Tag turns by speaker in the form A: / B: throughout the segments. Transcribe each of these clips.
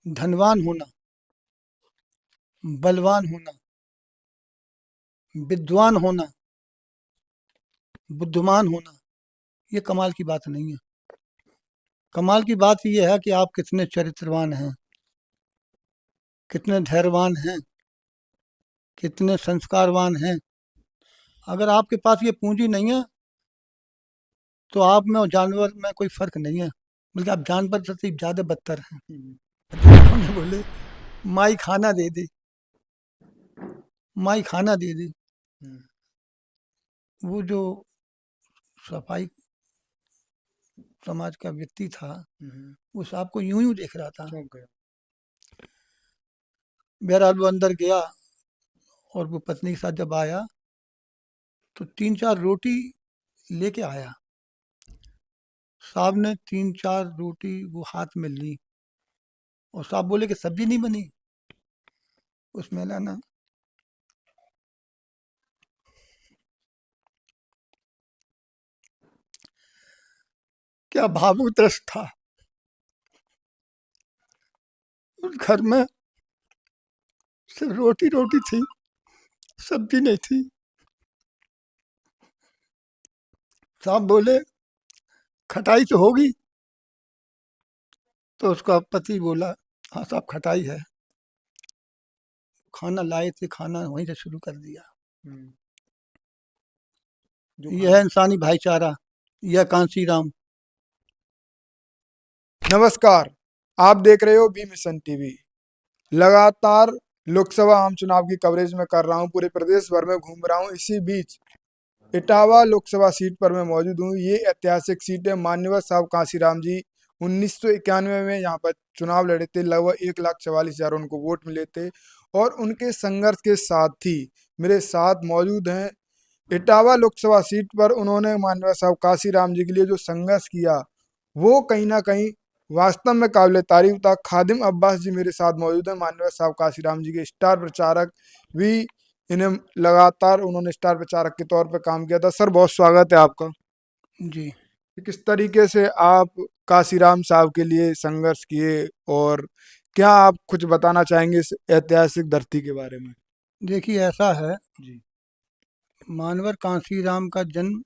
A: धनवान होना, बलवान होना, विद्वान होना, बुद्धिमान होना, ये कमाल की बात नहीं है। कमाल की बात ये है कि आप कितने चरित्रवान हैं, कितने धैर्यवान हैं, कितने संस्कारवान हैं। अगर आपके पास ये पूंजी नहीं है तो आप में और जानवर में कोई फर्क नहीं है, बल्कि आप जानवर से ज्यादा बदतर हैं। फतेह साहब ने बोले, माई खाना दे दे, माई खाना दे दे। वो जो सफाई समाज का व्यक्ति था, वो साहब को यूं यूं देख रहा था। बहरहाल वो अंदर गया और वो पत्नी के साथ जब आया तो 3-4 रोटी लेके आया। साहब ने 3-4 रोटी वो हाथ में ली और साहब बोले कि सब्जी नहीं बनी। उस महिला ने क्या भावुक दृश्य था। उस घर में सिर्फ रोटी रोटी थी, सब्जी नहीं थी। साहब बोले, खटाई तो होगी। तो उसका पति बोला, हाँ साहब खटाई है। खाना लाए थे, खाना वहीं से शुरू कर दिया। यह है इंसानी भाईचारा, यह कांसीराम।
B: नमस्कार, आप देख रहे हो बी मिशन टीवी। लगातार लोकसभा आम चुनाव की कवरेज में कर रहा हूं, पूरे प्रदेश भर में घूम रहा हूं। इसी बीच इटावा लोकसभा सीट पर मैं मौजूद हूं। ये ऐतिहासिक सीट है। मान्यवर साहब कांसीराम जी 1991 में यहाँ पर चुनाव लड़े थे। लगभग 1,44,000 उनको वोट मिले थे और उनके संघर्ष के साथ ही मेरे साथ मौजूद हैं। इटावा लोकसभा सीट पर उन्होंने मान्यवर साहब कांसीराम जी के लिए जो संघर्ष किया वो कहीं ना कहीं वास्तव में काबिल तारीफ था। खादिम अब्बास जी मेरे साथ मौजूद हैं, मान्यवर साहब कांसीराम जी के स्टार प्रचारक भी। इन्हें लगातार उन्होंने स्टार प्रचारक के तौर पर काम किया था। सर, बहुत स्वागत है आपका
A: जी।
B: किस तरीके से आप कांसीराम साहब के लिए संघर्ष किए और क्या आप कुछ बताना चाहेंगे इस ऐतिहासिक धरती के बारे में?
A: देखिए ऐसा है,
B: जी
A: मानवर कांसीराम का जन्म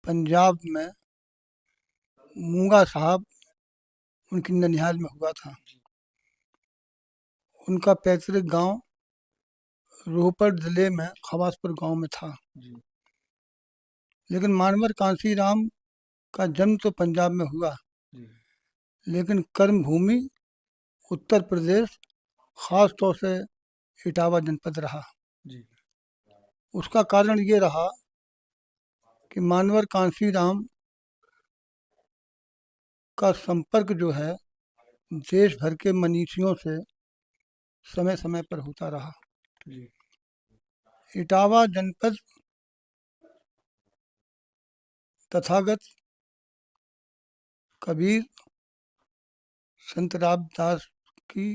A: पंजाब में मूंगा साहब उनकी ननिहाल में हुआ था। उनका पैतृक गांव रोहपड़ जिले में खवासपुर गांव में था। लेकिन मानवर कांसीराम का जन्म तो पंजाब में हुआ, लेकिन कर्म भूमि उत्तर प्रदेश, खास तौर से इटावा जनपद रहा। उसका कारण ये रहा कि मानवर कांसीराम का संपर्क जो है देश भर के मनीषियों से समय समय पर होता रहा। इटावा जनपद तथागत कबीर संत रामदास की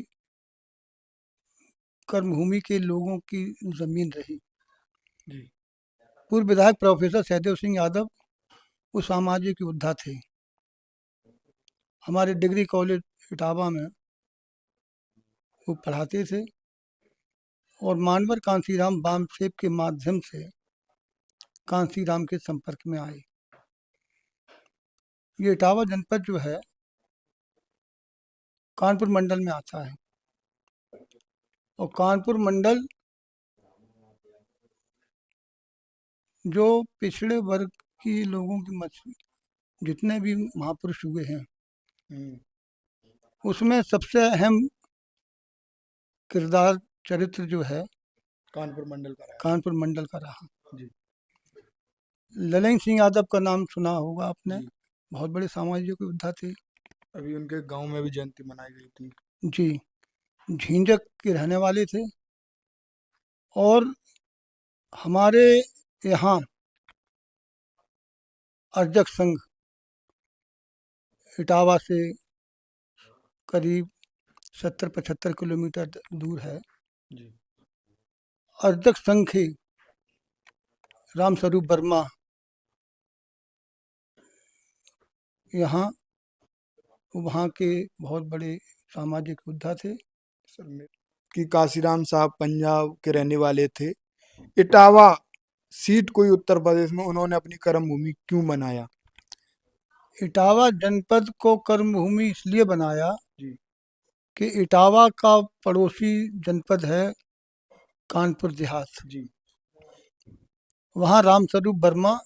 A: कर्मभूमि के लोगों की जमीन रही। पूर्व विधायक प्रोफेसर सहदेव सिंह यादव उस सामाजिक योद्धा थे। हमारे डिग्री कॉलेज इटावा में वो पढ़ाते थे और मानवर कांसीराम बामसेब के माध्यम से कांसीराम के संपर्क में आए। ये इटावा जनपद जो है कानपुर मंडल में आता है और कानपुर मंडल जो पिछड़े वर्ग की लोगों की जितने भी महापुरुष हुए हैं उसमें सबसे अहम किरदार चरित्र जो है कानपुर मंडल का रहा। ललन सिंह यादव का नाम सुना होगा आपने, बहुत बड़े सामाजिक योद्धा थे।
B: अभी उनके गांव में भी जयंती मनाई गई थी।
A: जी, झींझक के रहने वाले थे और हमारे यहाँ अर्जक संघ इटावा से करीब 70-75 किलोमीटर दूर है। अर्जक संघ के रामस्वरूप वर्मा यहाँ वहाँ के बहुत बड़े सामाजिक योद्धा थे।
B: कि काशीराम साहब पंजाब के रहने वाले थे। इटावा सीट कोई उत्तर प्रदेश में उन्होंने अपनी कर्म भूमि क्यों बनाया?
A: इटावा जनपद को कर्मभूमि इसलिए बनाया
B: जी
A: कि इटावा का पड़ोसी जनपद है कानपुर देहात।
B: जी
A: वहाँ रामस्वरूप वर्मा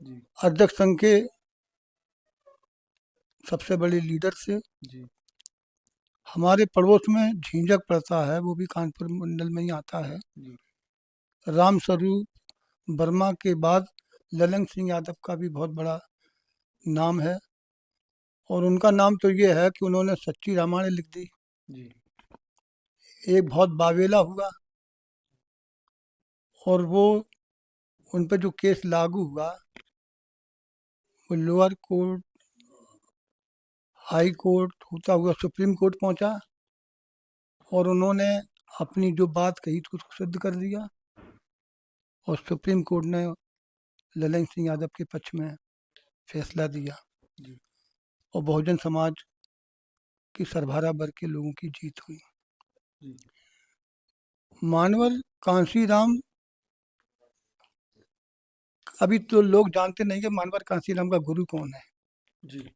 B: जी
A: अध्यक्ष संघ के सबसे बड़े लीडर थे।
B: जी
A: हमारे पड़ोस में झींझक पड़ता है, वो भी कानपुर मंडल में ही आता है।
B: जी
A: रामस्वरूप वर्मा के बाद ललन सिंह यादव का भी बहुत बड़ा नाम है, और उनका नाम तो ये है कि उन्होंने सच्ची रामायण लिख दी।
B: जी
A: एक बहुत बावेला हुआ, और वो उन पर जो केस लागू हुआ वो लोअर कोर्ट, हाई कोर्ट होता हुआ सुप्रीम कोर्ट पहुंचा, और उन्होंने अपनी जो बात कही थी उसको सिद्ध कर दिया, और सुप्रीम कोर्ट ने ललन सिंह यादव के पक्ष में फैसला दिया,
B: जी
A: और बहुजन समाज की सरभारा वर्ग के लोगों की जीत हुई।
B: जी
A: मानवर कांशीराम, अभी तो लोग जानते नहीं कि मानवर कांशीराम का गुरु कौन है।
B: जी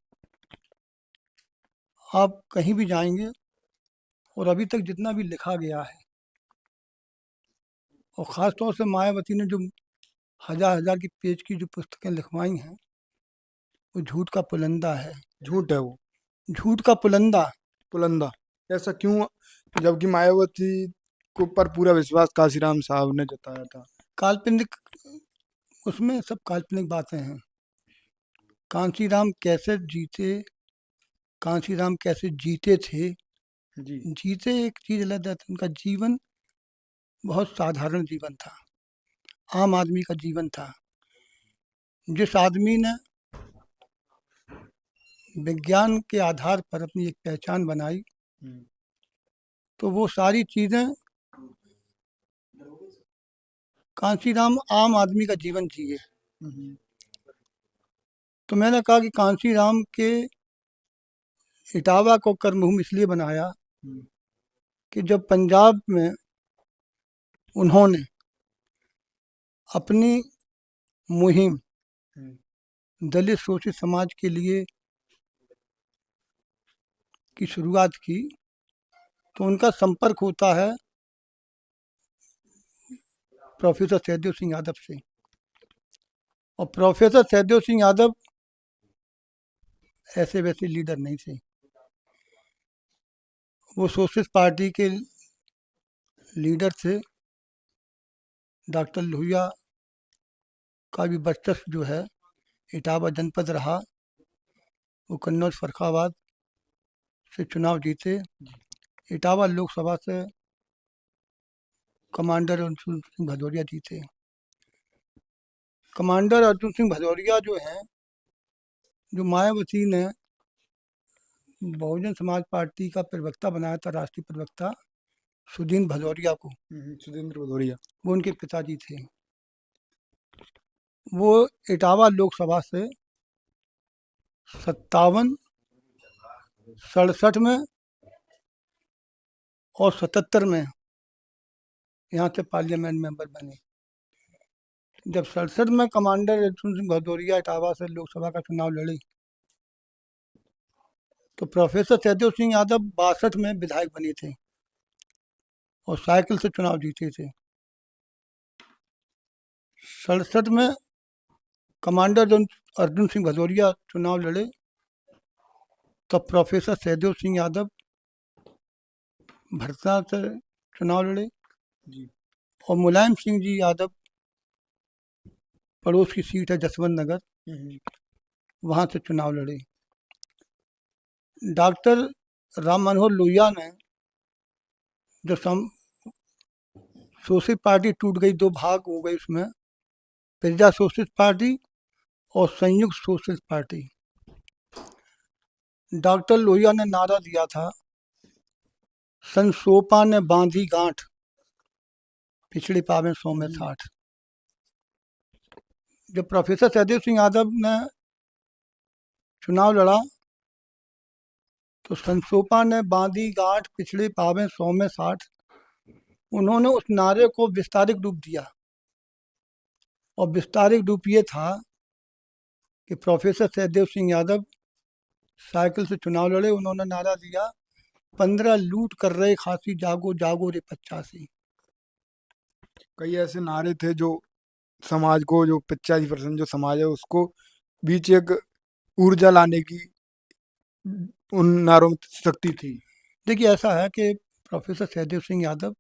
A: आप कहीं भी जाएंगे, और अभी तक जितना भी लिखा गया है, और ख़ास तौर से मायावती ने जो हजार हजार की पेज की जो पुस्तकें लिखवाई हैं, वो झूठ का पुलंदा है।
B: झूठ है वो,
A: झूठ का पुलंदा।
B: पुलंदा। ऐसा क्यों, जबकि मायावती को पर पूरा विश्वास काशीराम साहब ने जताया था?
A: काल्पनिक, उसमें सब काल्पनिक बातें हैं। कांशीराम कैसे जीते, कांशीराम कैसे जीते थे,
B: जी
A: जीते एक चीज अलग है, उनका जीवन बहुत साधारण जीवन था, आम आदमी का जीवन था। जिस आदमी ने विज्ञान के आधार पर अपनी एक पहचान बनाई,
B: हम्म,
A: तो वो सारी चीजें, कांशीराम आम आदमी का जीवन जिए।
B: हम्म,
A: तो मैंने कहा कि कांशीराम के इटावा को कर्मभूमि इसलिए बनाया
B: हम्म,
A: कि जब पंजाब में उन्होंने अपनी मुहिम
B: हम्म,
A: दलित शोषित समाज के लिए की शुरुआत की, तो उनका संपर्क होता है प्रोफेसर सहदेव सिंह यादव से। और प्रोफेसर सहदेव सिंह यादव ऐसे वैसे लीडर नहीं थे, वो सोशलिस्ट पार्टी के लीडर थे। डॉक्टर लोहिया का भी वर्चस्व जो है इटावा जनपद रहा, वो कन्नौज फर्रुखाबाद से चुनाव जीते। इटावा लोकसभा से कमांडर अर्जुन सिंह भदौरिया जीते। कमांडर अर्जुन सिंह भदौरिया जो हैं, जो मायावती ने बहुजन समाज पार्टी का प्रवक्ता बनाया था, राष्ट्रीय प्रवक्ता सुदीन भदौरिया को,
B: सुरेंद्र भदौरिया।
A: वो उनके पिताजी थे। वो इटावा लोकसभा से 57, 67 में और 77 में यहाँ से पार्लियामेंट मेंबर बने। जब 67 में कमांडर अर्जुन सिंह भदौरिया इटावा से लोकसभा का चुनाव लड़े, तो प्रोफेसर सहदेव सिंह यादव 62 में विधायक बने थे और साइकिल से चुनाव जीते थे। 67 में कमांडर अर्जुन सिंह भदौरिया चुनाव लड़े, तब प्रोफेसर सहदेव सिंह यादव भरसा से चुनाव लड़े,
B: जी
A: और मुलायम सिंह जी यादव पड़ोस की सीट है जसवंत नगर, वहाँ से चुनाव लड़े। डॉक्टर राम मनोहर लोहिया ने, जो सोशलिस्ट पार्टी टूट गई, दो भाग हो गई उसमें, प्रजा सोशलिस्ट पार्टी और संयुक्त सोशलिस्ट पार्टी। डॉक्टर लोहिया ने नारा दिया था, संसोपा ने बांधी गांठ, पिछड़ी पावे 100 में 60। जब प्रोफेसर सहदेव सिंह यादव ने चुनाव लड़ा, तो संसोपा ने बांधी गांठ पिछड़े पावे 100 में 60, उन्होंने उस नारे को विस्तारित रूप दिया। और विस्तारित रूप ये था कि प्रोफेसर सहदेव सिंह यादव साइकिल से चुनाव लड़े। उन्होंने नारा दिया, 15 लूट कर रहे खासी, जागो जागो रे 85।
B: कई ऐसे नारे थे जो समाज को, जो 85% जो समाज है उसको बीच एक ऊर्जा लाने की उन नारों में शक्ति थी।
A: देखिए, ऐसा है कि प्रोफेसर सहदेव सिंह यादव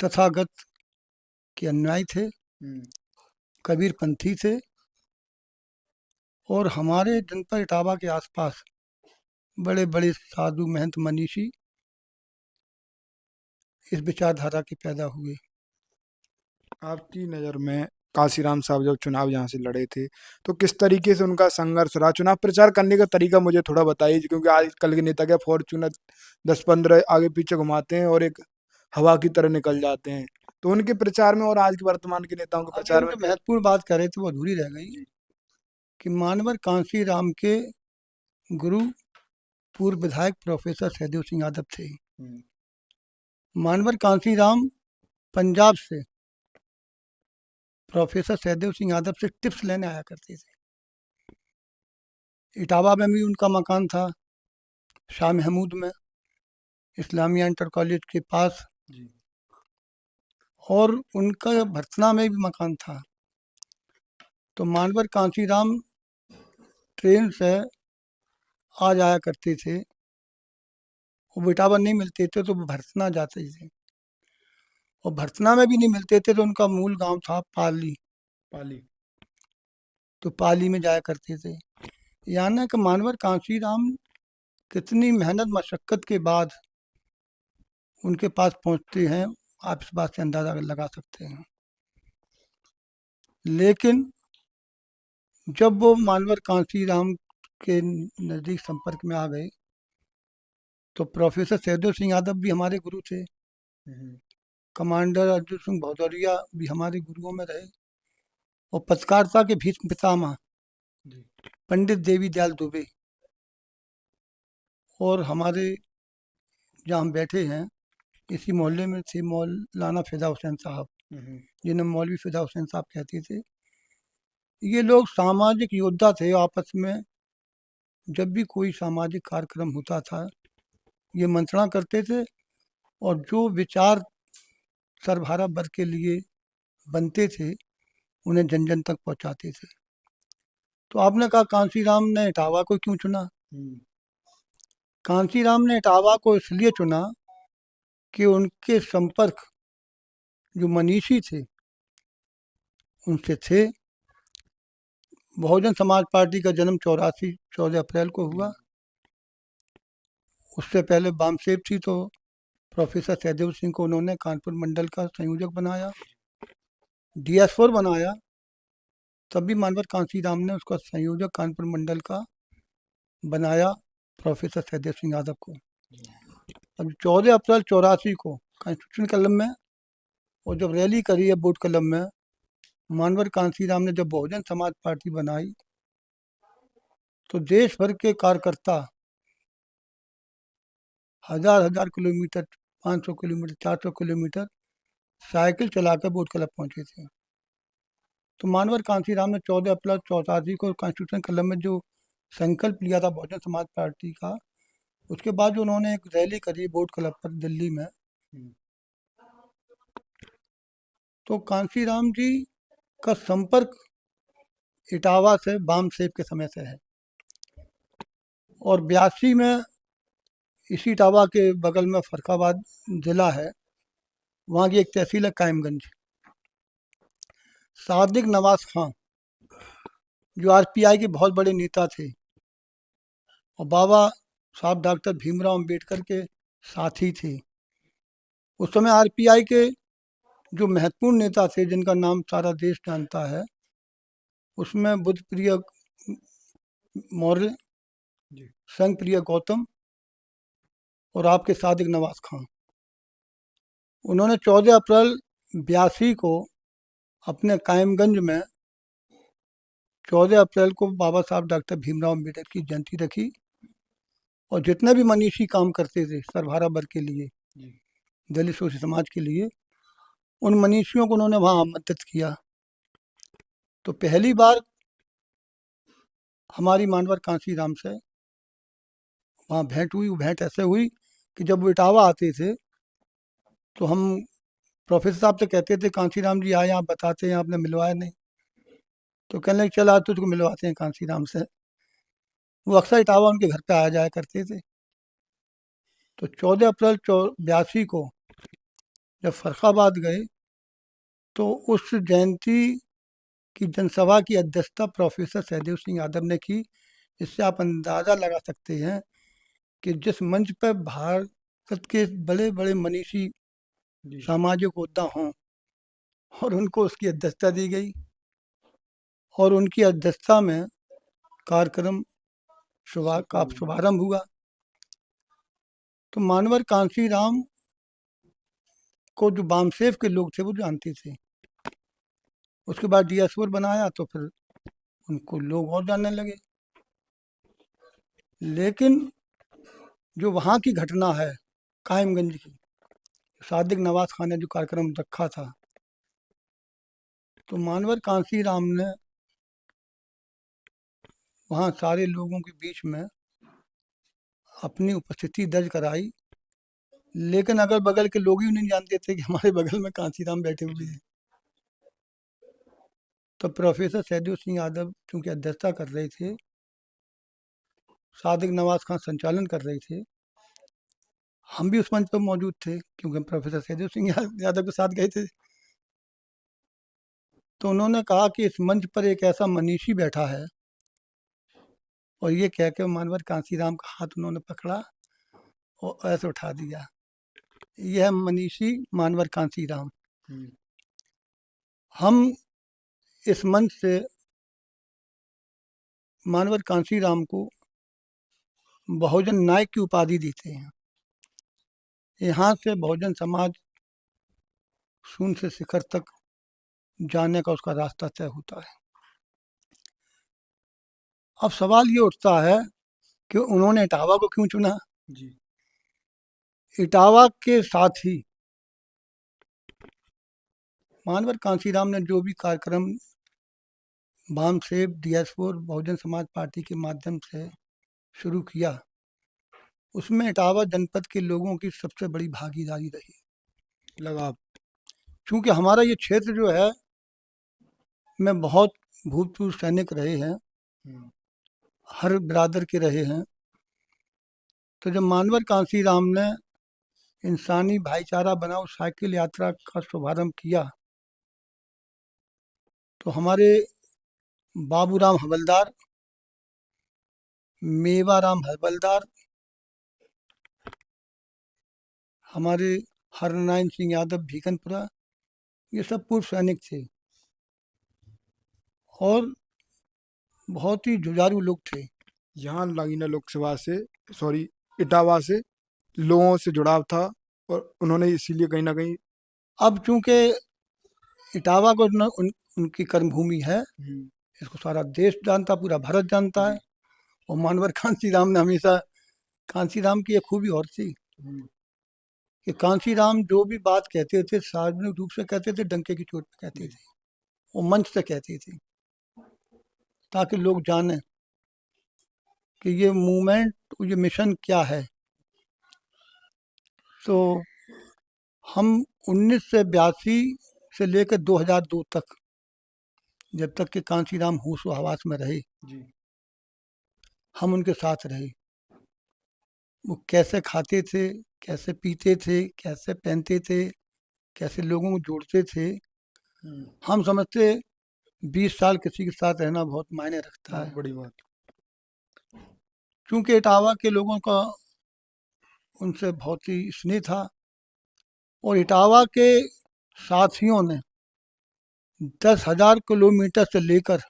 A: तथागत के अनुयायी थे, कबीरपंथी थे, और हमारे जनपद इटावा के आसपास बड़े बड़े साधु महंत मनीषी इस विचारधारा के पैदा हुए।
B: आपकी नज़र में काशीराम साहब जब चुनाव यहाँ से लड़े थे तो किस तरीके से उनका संघर्ष रहा? चुनाव प्रचार करने का तरीका मुझे थोड़ा बताइए, क्योंकि आजकल के नेता क्या फॉर्च्यूनर 10-15 आगे पीछे घुमाते हैं और एक हवा की तरह निकल जाते हैं। तो उनके प्रचार में और आज के वर्तमान के नेताओं के
A: अभी
B: प्रचार
A: हम
B: में
A: जो महत्वपूर्ण बात कर रहे थे वो अधूरी रह गई कि मानवर कांशीराम के गुरु पूर्व विधायक प्रोफेसर सहदेव सिंह यादव थे। मानवर कांशीराम पंजाब से प्रोफेसर सहदेव सिंह यादव से टिप्स लेने आया करते थे। इटावा में भी उनका मकान था, शाह महमूद में, इस्लामिया इंटर कॉलेज के पास, और उनका भर्तना में भी मकान था। तो मानवर कांशीराम ट्रेन से आ जाया करते थे। वो इटावा नहीं मिलते थे तो वो भर्तना जाते थे, और भर्तना में भी नहीं मिलते थे तो उनका मूल गांव था पाली।
B: पाली।
A: तो पाली में जाया करते थे। यानी कि मानवर कांशीराम कितनी मेहनत मशक्क़त के बाद उनके पास पहुंचते हैं, आप इस बात से अंदाज़ा लगा सकते हैं। लेकिन जब वो मानवर कांशीराम के नज़दीक संपर्क में आ गए तो प्रोफेसर सहदेव सिंह यादव भी हमारे गुरु थे, कमांडर अर्जुन सिंह भदौरिया भी हमारे गुरुओं में रहे, और पत्रकारिता के भीष्म पितामह पंडित देवी दयाल दुबे, और हमारे जहाँ हम बैठे हैं इसी मोहल्ले में थे मौलाना फिदा हुसैन साहब, जिन्हें मौलवी फिदा हुसैन साहब कहते थे। ये लोग सामाजिक योद्धा थे। आपस में जब भी कोई सामाजिक कार्यक्रम होता था ये मंत्रणा करते थे, और जो विचार सर्वहारा वर्ग के लिए बनते थे उन्हें जन जन तक पहुंचाते थे। तो आपने कहा कांशीराम ने इटावा को क्यों चुना? कांशीराम ने इटावा को इसलिए चुना कि उनके संपर्क जो मनीषी थे उनसे थे। बहुजन समाज पार्टी का जन्म 14 अप्रैल को हुआ। उससे पहले बामसेब थी, तो प्रोफेसर सहदेव सिंह को उन्होंने कानपुर मंडल का संयोजक बनाया, DS4 बनाया। तब भी मानवर कांशीराम ने उसका संयोजक कानपुर मंडल का बनाया प्रोफेसर सहदेव सिंह यादव को। अब 14 अप्रैल 84 को कॉन्स्टिट्यूशन कलम में, और जब रैली करी है बोट कलम में, मानवर कांशीराम ने जब बहुजन समाज पार्टी बनाई तो देश भर के कार्यकर्ता हजार किलोमीटर, 500 किलोमीटर, 400 किलोमीटर साइकिल चलाकर बोट क्लब पहुंचे थे। तो मानवर कांशीराम ने 14 अप्रैल 84 को कॉन्स्टिट्यूशन कलम में जो संकल्प लिया था बहुजन समाज पार्टी का, उसके बाद जो उन्होंने एक रैली करी बोट क्लब पर दिल्ली में, तो कांशीराम जी का संपर्क इटावा से बामसेब के समय से है। और 82 में इसी इटावा के बगल में फरखाबाद ज़िला है, वहाँ की एक तहसील है कायमगंज। सादिक नवाज खां जो RPI के बहुत बड़े नेता थे और बाबा साहब डॉक्टर भीमराव अम्बेडकर के साथी थे। उस समय RPI के जो महत्वपूर्ण नेता थे जिनका नाम सारा देश जानता है, उसमें बुद्धप्रिय मौर्य, संघप्रिय गौतम और आपके सादिक नवाज खां। उन्होंने 14 अप्रैल 82 को अपने कायमगंज में 14 अप्रैल को बाबा साहब डॉक्टर भीमराव अम्बेडकर की जयंती रखी, और जितने भी मनीषी काम करते थे सर्वहारा वर्ग के लिए, दलित शोषित समाज के लिए, उन मनीषियों को उन्होंने वहाँ आमंत्रित किया। तो पहली बार हमारी मानवर कांशीराम से वहाँ भेंट हुई। वो भेंट ऐसे हुई कि जब वो इटावा आते थे तो हम प्रोफेसर साहब से कहते थे, कांशीराम जी आए, आप बताते हैं, आपने मिलवाया नहीं। तो कहने लगे, चल आज तुझको मिलवाते हैं कांशीराम से। वो अक्सर इटावा उनके घर पे आया जाया करते थे। तो 14 अप्रैल 82 को जब फर्रुखाबाद गए तो उस जयंती की जनसभा की अध्यक्षता प्रोफेसर सहदेव सिंह यादव ने की। इससे आप अंदाज़ा लगा सकते हैं कि जिस मंच पर भारत के बड़े बड़े मनीषी सामाजिक योद्धा हों और उनको उसकी अध्यक्षता दी गई, और उनकी अध्यक्षता में कार्यक्रम का शुभारंभ हुआ। तो मानवर कांशीराम को जो बामसेफ के लोग थे वो जानते थे। उसके बाद डीएसओर बनाया तो फिर उनको लोग और जानने लगे। लेकिन जो वहाँ की घटना है कायमगंज की, सादिक नवाज खान ने जो कार्यक्रम रखा था, तो मानवर कांशीराम ने वहाँ सारे लोगों के बीच में अपनी उपस्थिति दर्ज कराई। लेकिन अगल बगल के लोग ही नहीं जानते थे कि हमारे बगल में कांशीराम बैठे हुए हैं। तो प्रोफेसर सहदेव सिंह यादव चूंकि अध्यक्षता कर रहे थे, सादिक नवाज खान संचालन कर रहे थे, हम भी उस मंच पर मौजूद थे क्योंकि हम प्रोफेसर सहदेव सिंह यादव के साथ गए थे। तो उन्होंने कहा कि इस मंच पर एक ऐसा मनीषी बैठा है, और ये कह के मानवर कांशीराम का हाथ उन्होंने पकड़ा और ऐसे उठा दिया। यह मनीषी मानवर कांशीराम। हम इस मंच से मानवर कांशीराम को बहुजन नायक की उपाधि देते हैं। यहाँ से बहुजन समाज शून्य से शिखर तक जाने का उसका रास्ता तय होता है। अब सवाल ये उठता है कि उन्होंने इटावा को क्यों चुना। इटावा के साथ ही मानवर कांशीराम ने जो भी कार्यक्रम बामसेफ, डीएसओर, बहुजन समाज पार्टी के माध्यम से शुरू किया, उसमें इटावा जनपद के लोगों की सबसे बड़ी भागीदारी रही।
B: लगाव,
A: चूँकि हमारा ये क्षेत्र जो है में बहुत भूतपूर्व सैनिक रहे हैं, हर बिरादर के रहे हैं। तो जब मानवर कांशीराम ने इंसानी भाईचारा बनाओ साइकिल यात्रा का शुभारंभ किया, तो हमारे बाबूराम हवलदार, मेवाराम हवलदार, हमारे हरनारायण सिंह यादव भीकनपुरा, ये सब पूर्व सैनिक थे और बहुत ही जुझारू लोग थे।
B: यहाँ लागिना लोकसभा से, सॉरी, इटावा से लोगों से जुड़ाव था और उन्होंने इसीलिए कहीं ना कहीं
A: अब चूंकि इटावा को उनकी कर्मभूमि है, इसको सारा देश जानता, पूरा भारत जानता है। और मानवर कांशीराम ने हमेशा, कांशीराम की एक खूबी और थी कि कांशीराम जो भी बात कहते थे सार्वजनिक रूप से कहते थे, डंके की चोट पे कहते थे, वो मंच से कहते थे, ताकि लोग जाने कि ये मूवमेंट, ये मिशन क्या है। तो हम 1982 से लेकर 2002 तक, जब तक कि कांशीराम होश व हवास में रहे, हम उनके साथ रहे। वो कैसे खाते थे, कैसे पीते थे, कैसे पहनते थे, कैसे लोगों को जोड़ते थे, हम समझते 20 साल किसी के साथ रहना बहुत मायने रखता है।
B: बड़ी बात।
A: क्योंकि इटावा के लोगों का उनसे बहुत ही स्नेह था, और इटावा के साथियों ने 10,000 किलोमीटर से लेकर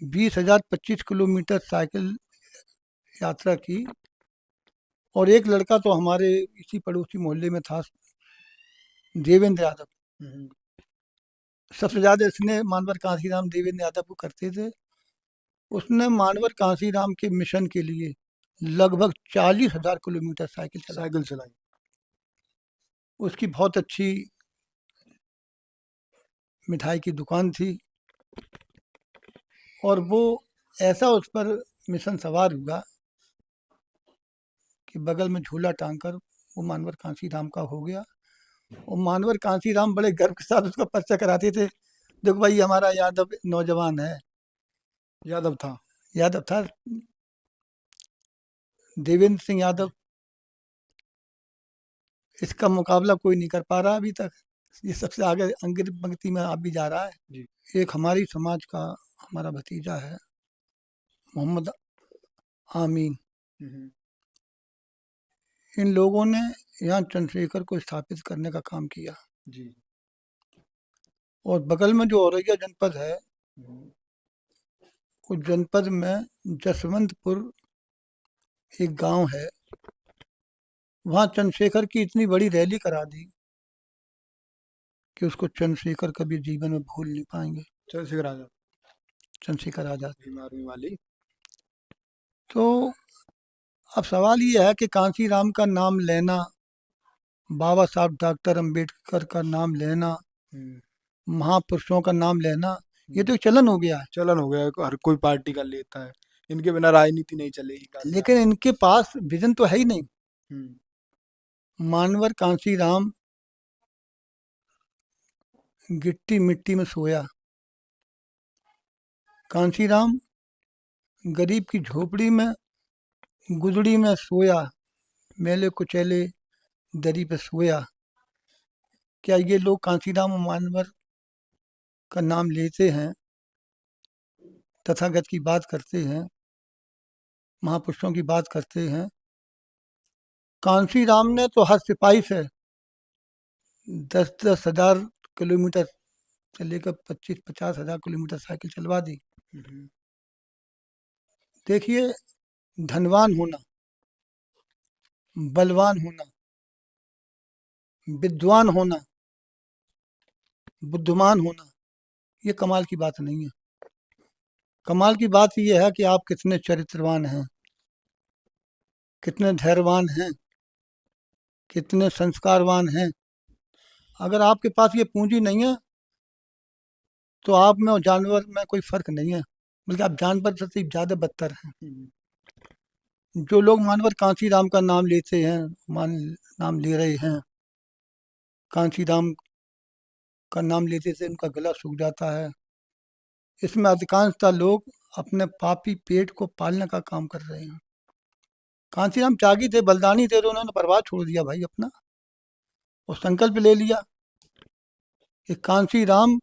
A: 20,000 25 किलोमीटर साइकिल यात्रा की। और एक लड़का तो हमारे इसी पड़ोसी मोहल्ले में था, देवेंद्र यादव। सबसे ज़्यादा स्नेह मानवर कांशीराम देवेंद्र यादव को करते थे। उसने मानवर कांशीराम के मिशन के लिए लगभग 40,000 किलोमीटर साइकिल चला।
B: साइकिल चलाई।
A: उसकी बहुत अच्छी मिठाई की दुकान थी और वो ऐसा उस पर मिशन सवार हुआ कि बगल में झूला टांग कर वो मानवर कांसीराम का हो गया। और मानवर कांसीराम बड़े गर्व के साथ उसका परिचय कराते थे, देखो भाई हमारा यादव नौजवान है।
B: यादव था।
A: यादव था, देवेंद्र सिंह यादव। इसका मुकाबला कोई नहीं कर पा रहा अभी तक। ये सबसे आगे अंग्रेज पंक्ति में आप भी जा रहा है।
B: जी।
A: एक हमारी समाज का हमारा भतीजा है मोहम्मद आमीन। इन लोगों ने यहाँ चंद्रशेखर को स्थापित करने का काम किया।
B: जी।
A: और बगल में जो औरैया जनपद है, उस जनपद में जसवंतपुर एक गांव है, वहाँ चंद्रशेखर की इतनी बड़ी रैली करा दी कि उसको चंद्रशेखर कभी जीवन में भूल नहीं पाएंगे।
B: चंद्रशेखर आजाद।
A: चंद्रशेखर आजाद।
B: भीम आर्मी वाली।
A: तो अब सवाल ये है कि कांसीराम का नाम लेना, बाबा साहब डॉक्टर अंबेडकर का नाम लेना, महापुरुषों का नाम लेना, ये तो एक चलन हो गया है।
B: चलन हो गया है, हर कोई पार्टी का लेता है। इनके बिना राजनीति नहीं चलेगी।
A: लेकिन इनके पास विजन तो है ही नहीं।
B: हम्म।
A: मानवर कांसीराम गिट्टी मिट्टी में सोया। कांसीराम गरीब की झोपड़ी में गुदड़ी में सोया, मेले कुचैले दरी पे सोया। क्या ये लोग कांसीराम और मानवर का नाम लेते हैं, तथागत की बात करते हैं, महापुरुषों की बात करते हैं? कांसीराम ने तो हर सिपाही से 10-10 हजार किलोमीटर से लेकर 25-50 हजार किलोमीटर साइकिल चलवा दी। देखिए, धनवान होना, बलवान होना, विद्वान होना, बुद्धिमान होना, ये कमाल की बात नहीं है। कमाल की बात यह है कि आप कितने चरित्रवान हैं, कितने धैर्यवान हैं, कितने संस्कारवान हैं। अगर आपके पास ये पूंजी नहीं है तो आप में और जानवर में कोई फर्क नहीं है, बल्कि आप जानवर से ज़्यादा बदतर हैं। जो लोग मानवर कांसीराम का नाम लेते हैं, नाम ले रहे हैं, कांसीराम का नाम लेते से उनका गला सूख जाता है। इसमें अधिकांशतः लोग अपने पापी पेट को पालने का काम कर रहे हैं। कांसीराम त्यागी थे, बलिदानी थे, तो उन्होंने परिवार छोड़ दिया भाई अपना और संकल्प ले लिया कि कांसीराम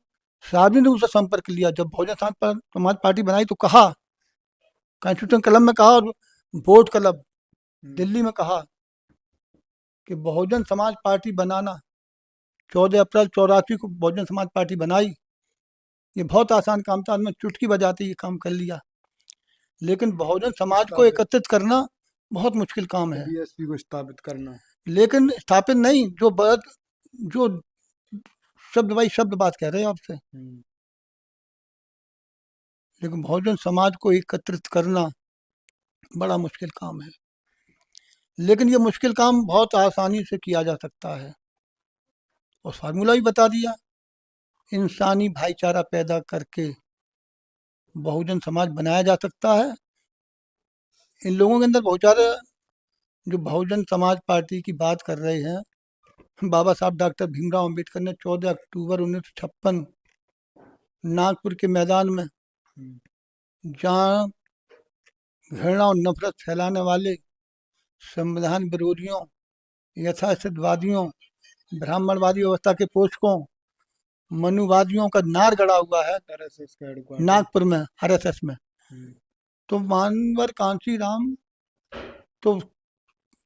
A: सार्वजनिक रूप से संपर्क लिया। जब बहुजन समाज पार्टी बनाई तो कहा, कॉन्स्टिट्यूशन क्लब में कहा और बोर्ड क्लब दिल्ली में कहा कि बहुजन समाज पार्टी बनाना, 14 अप्रैल 84 को बहुजन समाज पार्टी बनाई। ये बहुत आसान काम था, मैं चुटकी बजाते ये काम कर लिया। लेकिन बहुजन समाज को एकत्रित करना बहुत मुश्किल काम है।
B: बीएसपी को स्थापित करना,
A: लेकिन स्थापित नहीं, जो शब्द भाई शब्द बात कह रहे हैं आपसे, लेकिन बहुजन समाज को एकत्रित करना बड़ा मुश्किल काम है। लेकिन ये मुश्किल काम बहुत आसानी से किया जा सकता है और फार्मूला भी बता दिया। इंसानी भाईचारा पैदा करके बहुजन समाज बनाया जा सकता है। इन लोगों के अंदर भाईचारा, जो बहुजन समाज पार्टी की बात कर रहे हैं, बाबा साहब डॉक्टर भीमराव अंबेडकर ने 14 अक्टूबर 1956 नागपुर के मैदान में, जहाँ घृणा और नफरत फैलाने वाले संविधान विरोधियों, यथास्थितवादियों, ब्राह्मणवादी व्यवस्था के पोषकों, मनुवादियों का नार गड़ा हुआ है नागपुर में, आरएसएस में। तो मानवर कांसीराम तो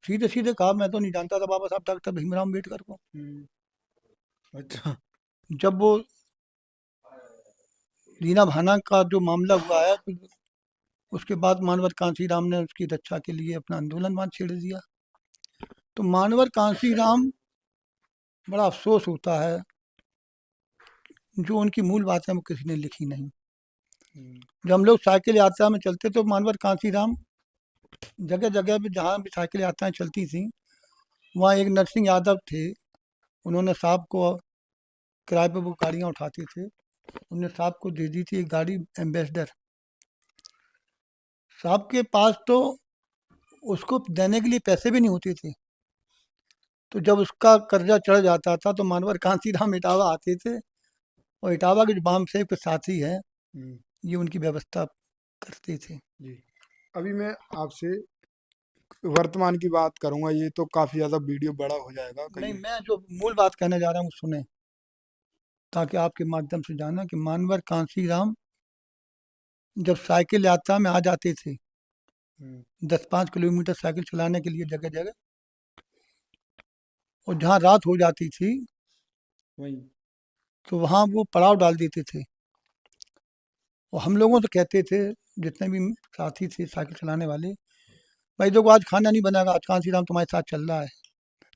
A: सीधे सीधे कहा, मैं तो नहीं जानता था बाबा साहब डॉक्टर भीमराव अम्बेडकर को।
B: अच्छा।
A: जब वो लीना भाना का जो मामला हुआ है, तो उसके बाद मानवर कांसीराम ने उसकी रक्षा के लिए अपना आंदोलन वहाँ छेड़ दिया। तो मानवर कांसीराम, बड़ा अफसोस होता है जो उनकी मूल बातें वो किसी ने लिखी नहीं। जब हम लोग साइकिल यात्रा में चलते तो मानवर कांसीराम जगह जगह पे जहाँ भी साइकिल यात्राएं चलती थी, वहाँ एक नरसिंह यादव थे। उन्होंने साहब को किराए पे वो गाड़ियाँ उठाते थे, उन्होंने साहब को दे दी थी एक गाड़ी एम्बेसडर। साहब के पास तो उसको देने के लिए पैसे भी नहीं होते थे। तो जब उसका कर्जा चढ़ जाता था तो मानवर कांसीराम इटावा आते थे, और इटावा के जो बाम सेब के साथी हैं,
B: हम्म,
A: ये उनकी व्यवस्था करते थे।
B: जी। अभी मैं आपसे वर्तमान की बात करूंगा, ये तो काफी ज्यादा वीडियो बड़ा हो जाएगा
A: नहीं,
B: कहीं।
A: मैं जो मूल बात कहने जा रहा हूँ सुने, ताकि आपके माध्यम से जाना कि मानवर कांसीराम जब साइकिल यात्रा में आ जाते थे,
B: हम्म,
A: 10-5 किलोमीटर साइकिल चलाने के लिए जगह जगह, और जहाँ रात हो जाती थी
B: वही।
A: तो वहाँ वो पड़ाव डाल देते थे। और हम लोगों से कहते थे, जितने भी साथी थे साइकिल चलाने वाले, भाई देखो आज खाना नहीं बनेगा, आज कांसीराम तुम्हारे साथ चल रहा है।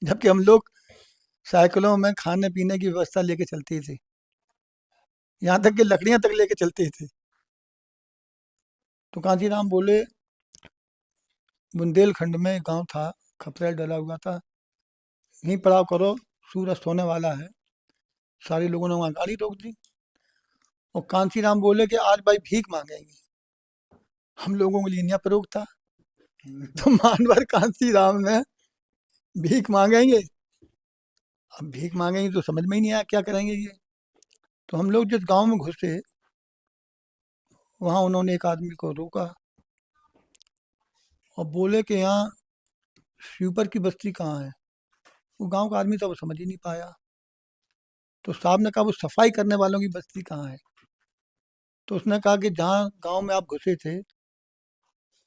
A: जबकि हम लोग साइकिलों में खाने पीने की व्यवस्था लेके चलते थे, यहाँ तक कि लकड़ियाँ तक लेके चलते थे। तो कांसीराम बोले, बुंदेलखंड में एक गांव था, खपरेल डला हुआ था, यहीं पड़ाव करो, सूरज होने वाला है। सारे लोगों ने वहाँ गाड़ी रोक दी, और कांसीराम बोले कि आज भाई भीख मांगेंगे। हम लोगों के लिए यहाँ पर रोक था। तो मानवर कांसीराम ने भीख मांगेंगे, अब भीख मांगेंगे तो समझ में ही नहीं आया क्या करेंगे ये। तो हम लोग जिस गांव में घुसे, वहाँ उन्होंने एक आदमी को रोका और बोले कि यहाँ स्वीपर की बस्ती कहाँ है। वो गांव का आदमी था, वो समझ ही नहीं पाया। तो साहब ने कहा वो सफाई करने वालों की बस्ती कहाँ है। तो उसने कहा कि जहाँ गांव में आप घुसे थे,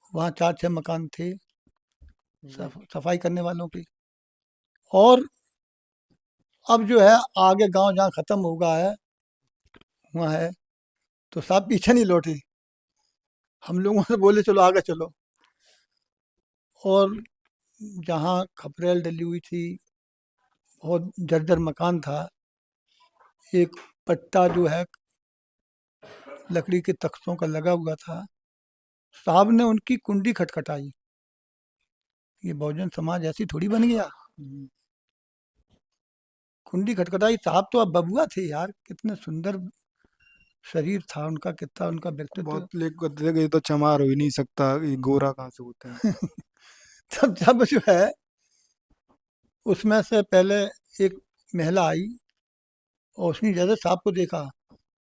A: वहाँ 4-6 मकान थे
B: जी।
A: सफाई करने वालों की। और अब जो है आगे गांव जहाँ खत्म होगा है, वहाँ है। तो साहब पीछे नहीं लौटे, हम लोगों से बोले चलो आगे चलो। और जहाँ खपरेल डली हुई थी, बहुत जर्जर मकान था, एक पट्टा जो है लकड़ी के तख्तों का लगा हुआ था। साहब ने उनकी कुंडी खटखटाई। ये बहुजन समाज ऐसी थोड़ी बन गया।
B: हम्म,
A: कुंडी खटखटाई, साहब तो अब बबुआ थे यार, कितने सुंदर शरीर था उनका, कितना उनका व्यक्तित्व।
B: बहुत लोग कहते थे कि ये तो चमार हो ही नहीं सकता, ये गोरा कहाँ से होता है।
A: तब जब जो है उसमें से पहले एक महिला आई, और उसने जैसे साहब को देखा,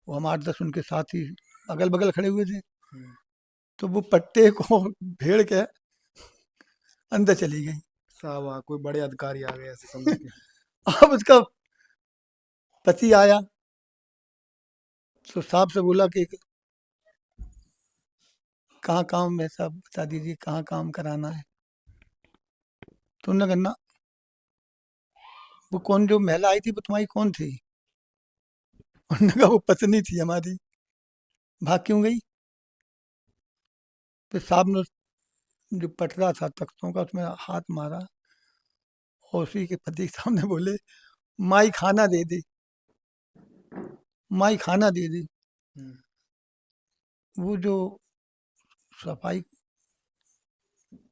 A: वो हम 8-10 उनके साथी अगल बगल खड़े हुए थे,
B: हम्म,
A: तो वो पट्टे को भेड़ के अंदर चली गई।
B: साहब कोई बड़े अधिकारी आ गए ऐसे समझ के।
A: अब उसका पति आया, तो साहब से बोला कि कहाँ काम है, साहब बता दीजिए कहाँ काम कराना है। तो उन्होंने कहा ना, वो कौन जो महिला आई थी वो तुम्हारी कौन थी। उन्होंने कहा वो पत्नी थी हमारी, भाग क्यों गई। फिर साहब ने जो पटरा था तख्तों का, उसमें हाथ मारा, और उसी के पति के सामने बोले, माई खाना दे दे, माई खाना दे दे।
B: हम्म,
A: वो जो सफाई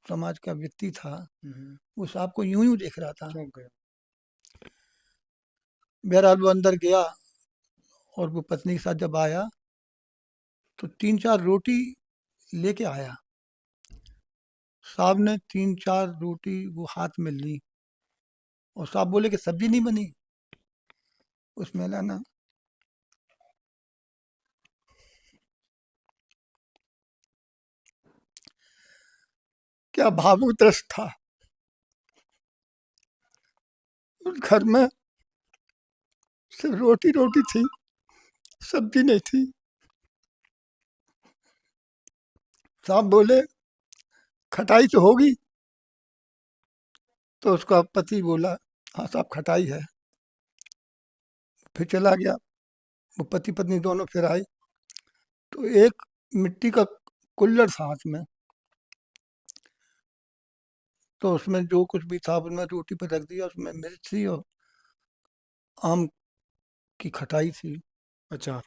A: समाज का व्यक्ति था,
B: हम्म,
A: वो साहब को यूं यूं देख रहा था।
B: चौंक गया।
A: बहरहाल वो अंदर गया, और वो पत्नी के साथ जब आया तो 3-4 रोटी लेके आया। साहब ने 3-4 रोटी वो हाथ में ली, और साहब बोले कि सब्जी नहीं बनी। उस महिला ने क्या भावुक दृश्य था। उस घर में सिर्फ रोटी रोटी थी, सब्जी नहीं थी। साहब बोले खटाई तो होगी। तो उसका पति बोला हाँ साहब खटाई है। फिर चला गया। वो पति पत्नी दोनों फिर आए, तो एक मिट्टी का कुल्हड़ था हाथ में, तो उसमें जो कुछ भी था उसमें रोटी पर रख दिया, उसमें मिर्च थी और आम की खटाई थी।
B: अच्छा।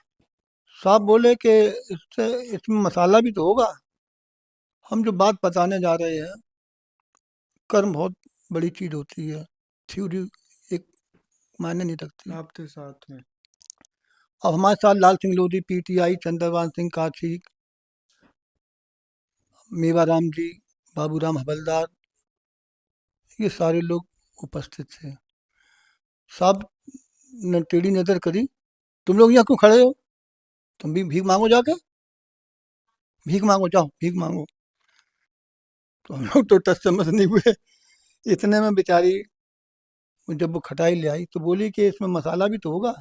A: साहब बोले कि इससे इसमें मसाला भी तो होगा। हम जो बात बताने जा रहे हैं, कर्म बहुत बड़ी चीज होती है, थ्योरी एक मायने नहीं रखती।
B: आपके साथ में
A: अब हमारे साथ लाल सिंह लोधी, पीटीआई, चंद्रवान सिंह काछी, मेवाराम जी, बाबूराम हवलदार, ये सारे लोग उपस्थित थे। साहब ने टेढ़ी नजर करी, तुम लोग यहाँ क्यों खड़े हो? तुम भी भीख मांगो, जाके भीख मांगो, जाओ भीख मांगो। तो हम लोग तो टस से मस नहीं हुए। इतने में बेचारी जब वो खटाई ले आई तो बोली कि इसमें मसाला भी तो होगा।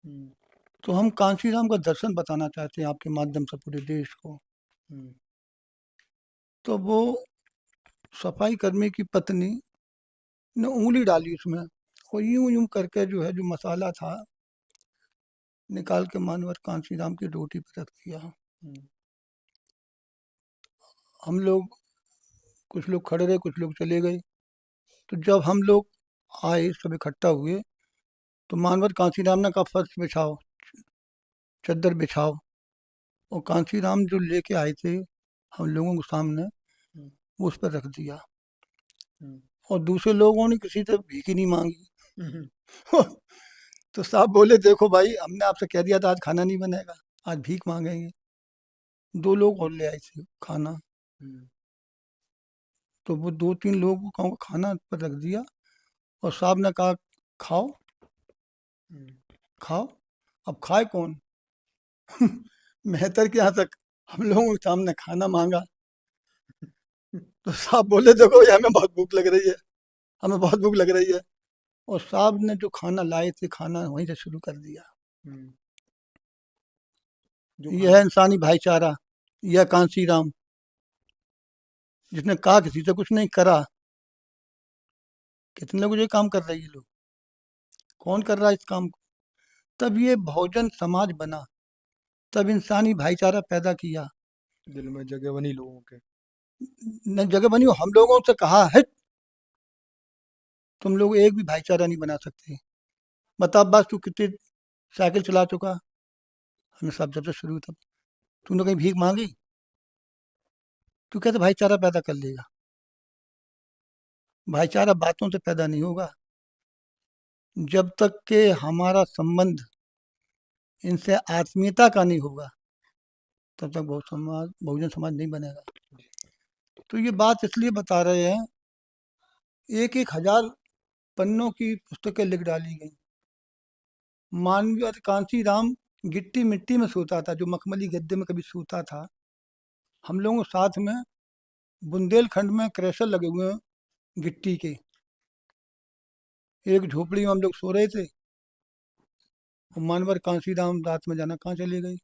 B: हम्म,
A: तो हम कांशी राम का दर्शन बताना चाहते हैं आपके माध्यम से पूरे देश को।
B: हम्म,
A: तो वो सफाई कर्मी की पत्नी ने उंगली डाली उसमें, और यूं यूं करके जो है जो मसाला था निकाल के मानवर कांशी राम की रोटी पर रख दिया।
B: हम्म,
A: हम लोग, कुछ लोग खड़े रहे, कुछ लोग चले गए। तो जब हम लोग आए, सब इकट्ठा हुए, तो मानवर कांशी राम ने कहा फर्श बिछाओ, चद्दर बिछाओ। और कांशी राम जो लेके आए थे हम लोगों के सामने,
B: हम्म,
A: वो उस पर रख दिया।
B: हम्म,
A: और दूसरे लोगों ने किसी से भीख ही नहीं मांगी।
B: हम्म,
A: तो साहब बोले देखो भाई, हमने आपसे कह दिया था आज खाना नहीं बनेगा, आज भीख मांगेंगे। दो लोग और ले आए थे खाना।
B: हम्म,
A: तो वो दो तीन लोगों को खाना पर रख दिया, और साहब ने कहा खाओ,
B: हम्म,
A: खाओ। अब खाए कौन? मेहतर के यहाँ तक हम लोगों के सामने खाना मांगा। तो साहब बोले देखो ये हमें बहुत भूख लग रही है, हमें बहुत भूख लग रही है। और साहब ने जो खाना लाए थे, खाना वहीं से शुरू कर दिया।
B: हम्म, जो
A: यह है
B: खाना
A: इंसानी भाईचारा, यह कांसी राम, जिसने कहा किसी से कुछ नहीं करा। कितने लोग ये काम कर रहे हैं, ये लोग कौन कर रहा है इस काम को? तब ये बहुजन समाज बना, तब इंसानी भाईचारा पैदा किया।
B: दिल में जगह बनी लोगों के।
A: न जगह बनी हो, हम लोगों से कहा है तुम लोग एक भी भाईचारा नहीं बना सकते। बता बस तू कितनी साइकिल चला चुका? हमने सब जब से शुरू तब तूने कहीं भीख मांगी? तू कैसे भाईचारा पैदा कर लेगा? भाईचारा बातों से पैदा नहीं होगा। जब तक के हमारा संबंध इनसे आत्मीयता का नहीं होगा, तब तक बहुजन समाज नहीं बनेगा। तो ये बात इसलिए बता रहे हैं, एक एक हजार पन्नों की पुस्तकें लिख डाली गई। मानवीय कांसी राम गिट्टी मिट्टी में सोता था, जो मखमली गद्दे में कभी सोता था। हम लोगों के साथ में बुंदेलखंड में क्रैशर लगे हुए हैं गिट्टी के। एक झोपड़ी में हम लोग सो रहे थे, और मानवर कांसी राम रात में जाना कहाँ चले गए।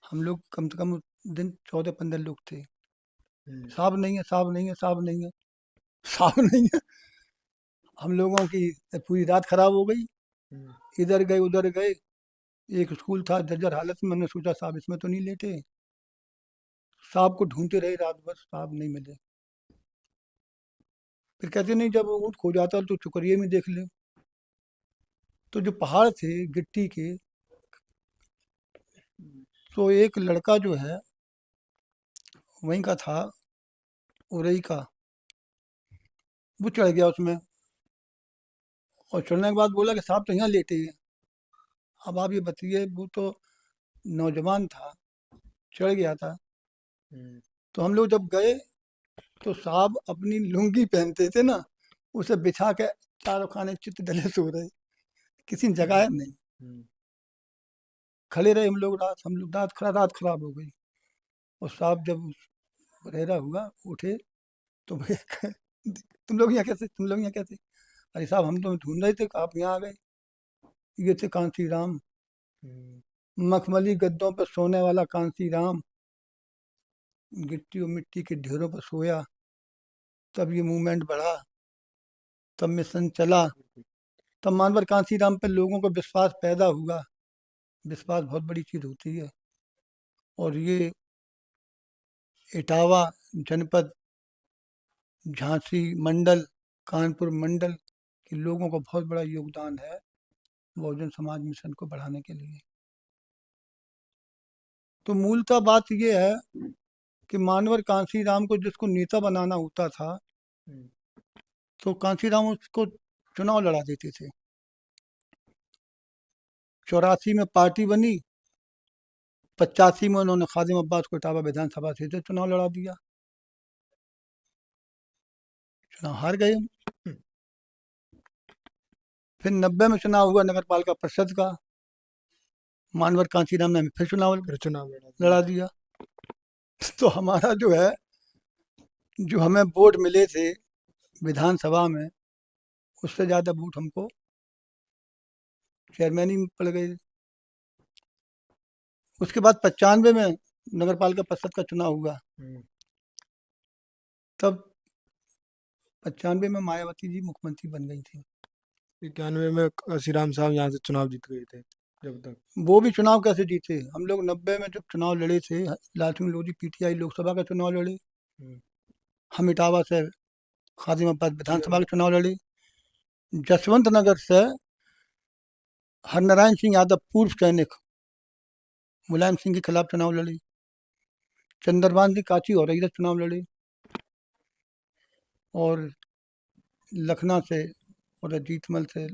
A: हम लोग कम से कम उस दिन 14-15 लोग थे।
B: हम्म,
A: साहब नहीं है, साहब नहीं है, साहब नहीं है, साहब नहीं है। हम लोगों की पूरी रात खराब हो गई।
B: हम्म,
A: इधर गए उधर गए। एक स्कूल था जर्जर हालत में, हमने सोचा साहब इसमें तो नहीं लेटे। साहब को ढूंढते रहे रात भर, साहब नहीं मिले। फिर कहते नहीं जब ऊँट खो जाता तो चुकरिए में देख ले। तो जो पहाड़ थे गिट्टी के, तो एक लड़का जो है वहीं का था, उरई का, वो चढ़ गया उसमें। और चढ़ने के बाद बोला कि साहब तो यहाँ लेटे हैं। अब आप ये बताइए, वो तो नौजवान था, चढ़ गया था।
B: हम्म,
A: तो हम लोग जब गए, तो साहब अपनी लुंगी पहनते थे ना, उसे बिछा के चारों खाने चित्त डले सो रहे, किसी ने जगाया नहीं।
B: हम्म,
A: खड़े रहे हम लोग रात, हम लोग रात खराब हो गई। और साहब जब बरेरा हुआ उठे, तो भैया तुम लोग यहाँ कैसे, तुम लोग यहाँ कैसे? अरे साहब हम तो ढूंढ रहे थे, आप यहाँ आ गए। ये थे कांसी राम,
B: हम्म,
A: मखमली गद्दों पर सोने वाला कांसी राम, गिट्टी और मिट्टी के ढेरों पर सोया। तब ये मूवमेंट बढ़ा, तब मिशन चला, तब मानवर कांसी राम पर लोगों को विश्वास पैदा हुआ। विश्वास बहुत बड़ी चीज होती है। और ये इटावा जनपद, झांसी मंडल, कानपुर मंडल के लोगों को बहुत बड़ा योगदान है बहुजन समाज मिशन को बढ़ाने के लिए। तो मूलतः बात ये है कि मानवर कांशीराम को जिसको नेता बनाना होता था तो कांशीराम उसको चुनाव लड़ा देते थे। 84 में पार्टी बनी, 85 में उन्होंने खादिम अब्बास को इटावा विधानसभा से चुनाव लड़ा दिया, चुनाव हार गए। फिर 90 में चुनाव हुआ नगर पालिका परिषद का, मानवर कांशीराम ने फिर चुनाव लड़ा दिया। तो हमारा जो है, जो हमें वोट मिले थे विधानसभा में, उससे ज़्यादा वोट हमको चेयरमैन ही पड़ गए। उसके बाद 95 में नगर पालिका परिषद का चुनाव हुआ, तब 95 में मायावती जी मुख्यमंत्री बन गई थी।
B: 91 में कांशीराम साहब यहाँ से चुनाव जीत गए थे। जब तक
A: वो भी चुनाव कैसे जीते, हम लोग 90 में जब चुनाव लड़े थे, लालसिंह लोधी पीटीआई लोकसभा का चुनाव लड़े, हम इटावा से खादिम अब्बास विधानसभा का चुनाव लड़े, जसवंत नगर से हरनारायण सिंह यादव पूर्व सैनिक मुलायम सिंह के खिलाफ चुनाव लड़े, चंद्रभान सिंह काची और इधर चुनाव लड़े, और लखनऊ से और जीतमल से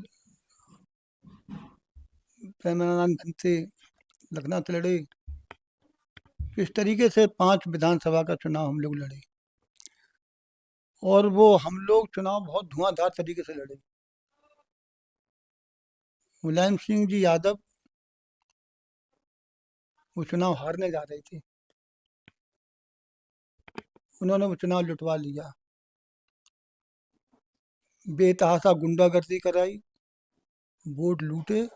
A: प्रेमानंद भंते लखनऊ से लड़े। इस तरीके से 5 विधानसभा का चुनाव हम लोग लड़े, और वो हम लोग चुनाव बहुत धुआंधार तरीके से लड़े। मुलायम सिंह जी यादव वो चुनाव हारने जा रहे थे, उन्होंने वो चुनाव लुटवा लिया, बेतहाशा गुंडागर्दी कराई, वोट लूटे,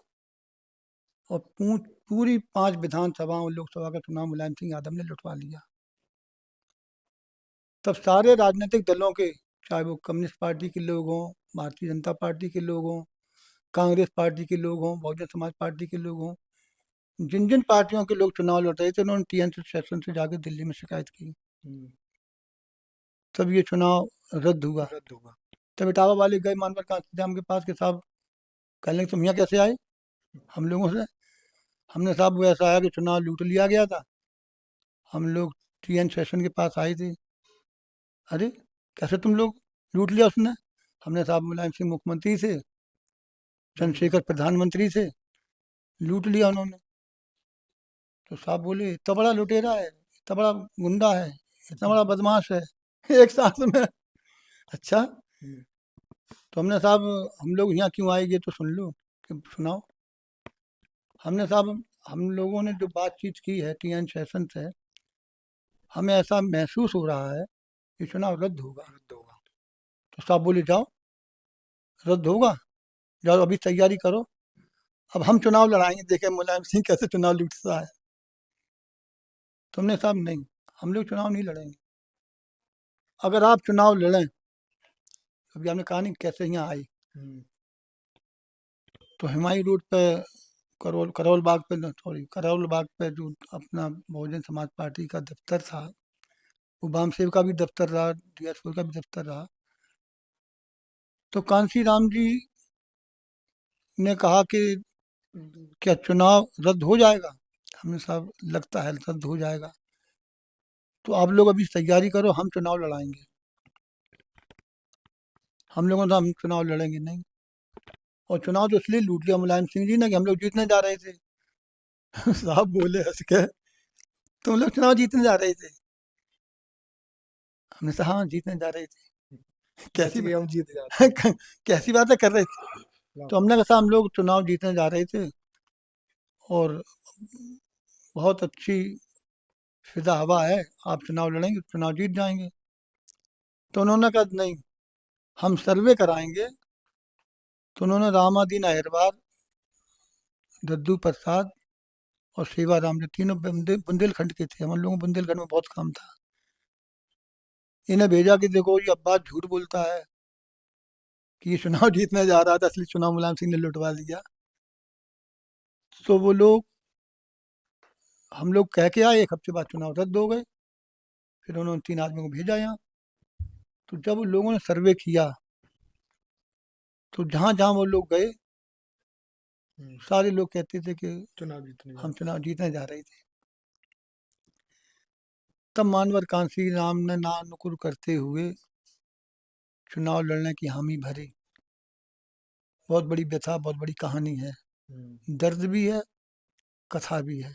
A: और पूरी 5 विधानसभा और लोकसभा का चुनाव मुलायम सिंह यादव ने लुटवा लिया। तब सारे राजनीतिक दलों के, चाहे वो कम्युनिस्ट पार्टी के लोग हों, भारतीय जनता पार्टी के लोग हों, कांग्रेस पार्टी के लोग हों, बहुजन समाज पार्टी के लोग हों, जिन जिन पार्टियों के लोग चुनाव लड़ रहे थे, उन्होंने टीएन सेशन से जाकर दिल्ली में शिकायत की। तब ये चुनाव रद्द हुआ। तब इटावा वाले गए मानवर कांशीराम के पास के, साहब कह लें तुम यहाँ कैसे आए हम लोगों से। हमने साहब वो ऐसा आया कि चुनाव लूट लिया गया था, हम लोग टीएन सेशन के पास आए थे। अरे कैसे तुम लोग लूट लिया उसने? हमने साहब मुलायम सिंह मुख्यमंत्री से, चंद्रशेखर प्रधानमंत्री से, लूट लिया उन्होंने। तो साहब बोले इतना बड़ा लुटेरा है, इतना बड़ा गुंडा है, इतना बड़ा बदमाश है एक साथ में। अच्छा, तो हमने साहब हम लोग यहाँ क्यों आए, ये तो सुन लो, कि सुनाओ। हमने साहब हम लोगों ने जो बातचीत की है टीएन सेशन से, हमें ऐसा महसूस हो रहा है कि चुनाव रद्द होगा। तो साहब बोले जाओ रद्द होगा, जाओ अभी तैयारी करो, अब हम चुनाव लड़ाएंगे, देखें मुलायम सिंह कैसे चुनाव लूटता है। तुमने साहब नहीं, हम लोग चुनाव नहीं लड़ेंगे, अगर आप चुनाव लड़ें। अभी आपने कहा नहीं कैसे यहाँ आई, तो हिमायू रोड पे करोल बाग पे, सॉरी करोल बाग पे जो अपना बहुजन समाज पार्टी का दफ्तर था, वो वामसेव का भी दफ्तर रहा, डीएसपी का भी दफ्तर रहा। तो कांशीराम जी ने कहा कि क्या चुनाव रद्द हो जाएगा? हमने साहब लगता है रद्द हो जाएगा, तो आप लोग अभी तैयारी करो, हम चुनाव लड़ाएंगे। हम लोगों ने हम चुनाव लड़ेंगे नहीं, और चुनाव तो इसलिए लूट लिया मुलायम सिंह जी ने कि हम लोग जीतने जा रहे थे। साहब बोले हंस के, तुम लोग चुनाव जीतने जा रहे थे? हमने कहा हाँ जीतने जा रहे थे। कैसी
B: हम जीत जाते
A: कैसी बातें कर रहे थे? तो हमने कहा हम लोग चुनाव जीतने जा रहे थे, और बहुत अच्छी फिजा हवा है, आप चुनाव लड़ेंगे चुनाव जीत जाएंगे। तो उन्होंने कहा नहीं, हम सर्वे कराएंगे। तो उन्होंने रामादीन अहिरवार, दद्दू प्रसाद और सेवाराम, जो तीनों बुंदेलखंड के थे, हम लोगों को बुंदेलखंड में बहुत काम था, इन्हें भेजा कि देखो ये अब्बास झूठ बोलता है कि ये चुनाव जीतने जा रहा था, असली चुनाव मुलायम सिंह ने लुटवा लिया। तो वो लोग, हम लोग कह के आए, 1 हफ्ते बाद चुनाव रद्द हो गए। फिर उन्होंने 3 आदमियों को भेजा यहाँ। तो जब उन लोगों ने सर्वे किया, तो जहाँ जहाँ वो लोग गए, सारे लोग कहते थे कि
B: चुनाव जीतने
A: हम चुनाव जीतने जा रहे थे। तब मानवर कांसी राम ने ना नुकुर करते हुए चुनाव लड़ने की हामी भरी। बहुत बड़ी व्यथा, बहुत बड़ी कहानी है, दर्द भी है, कथा भी है।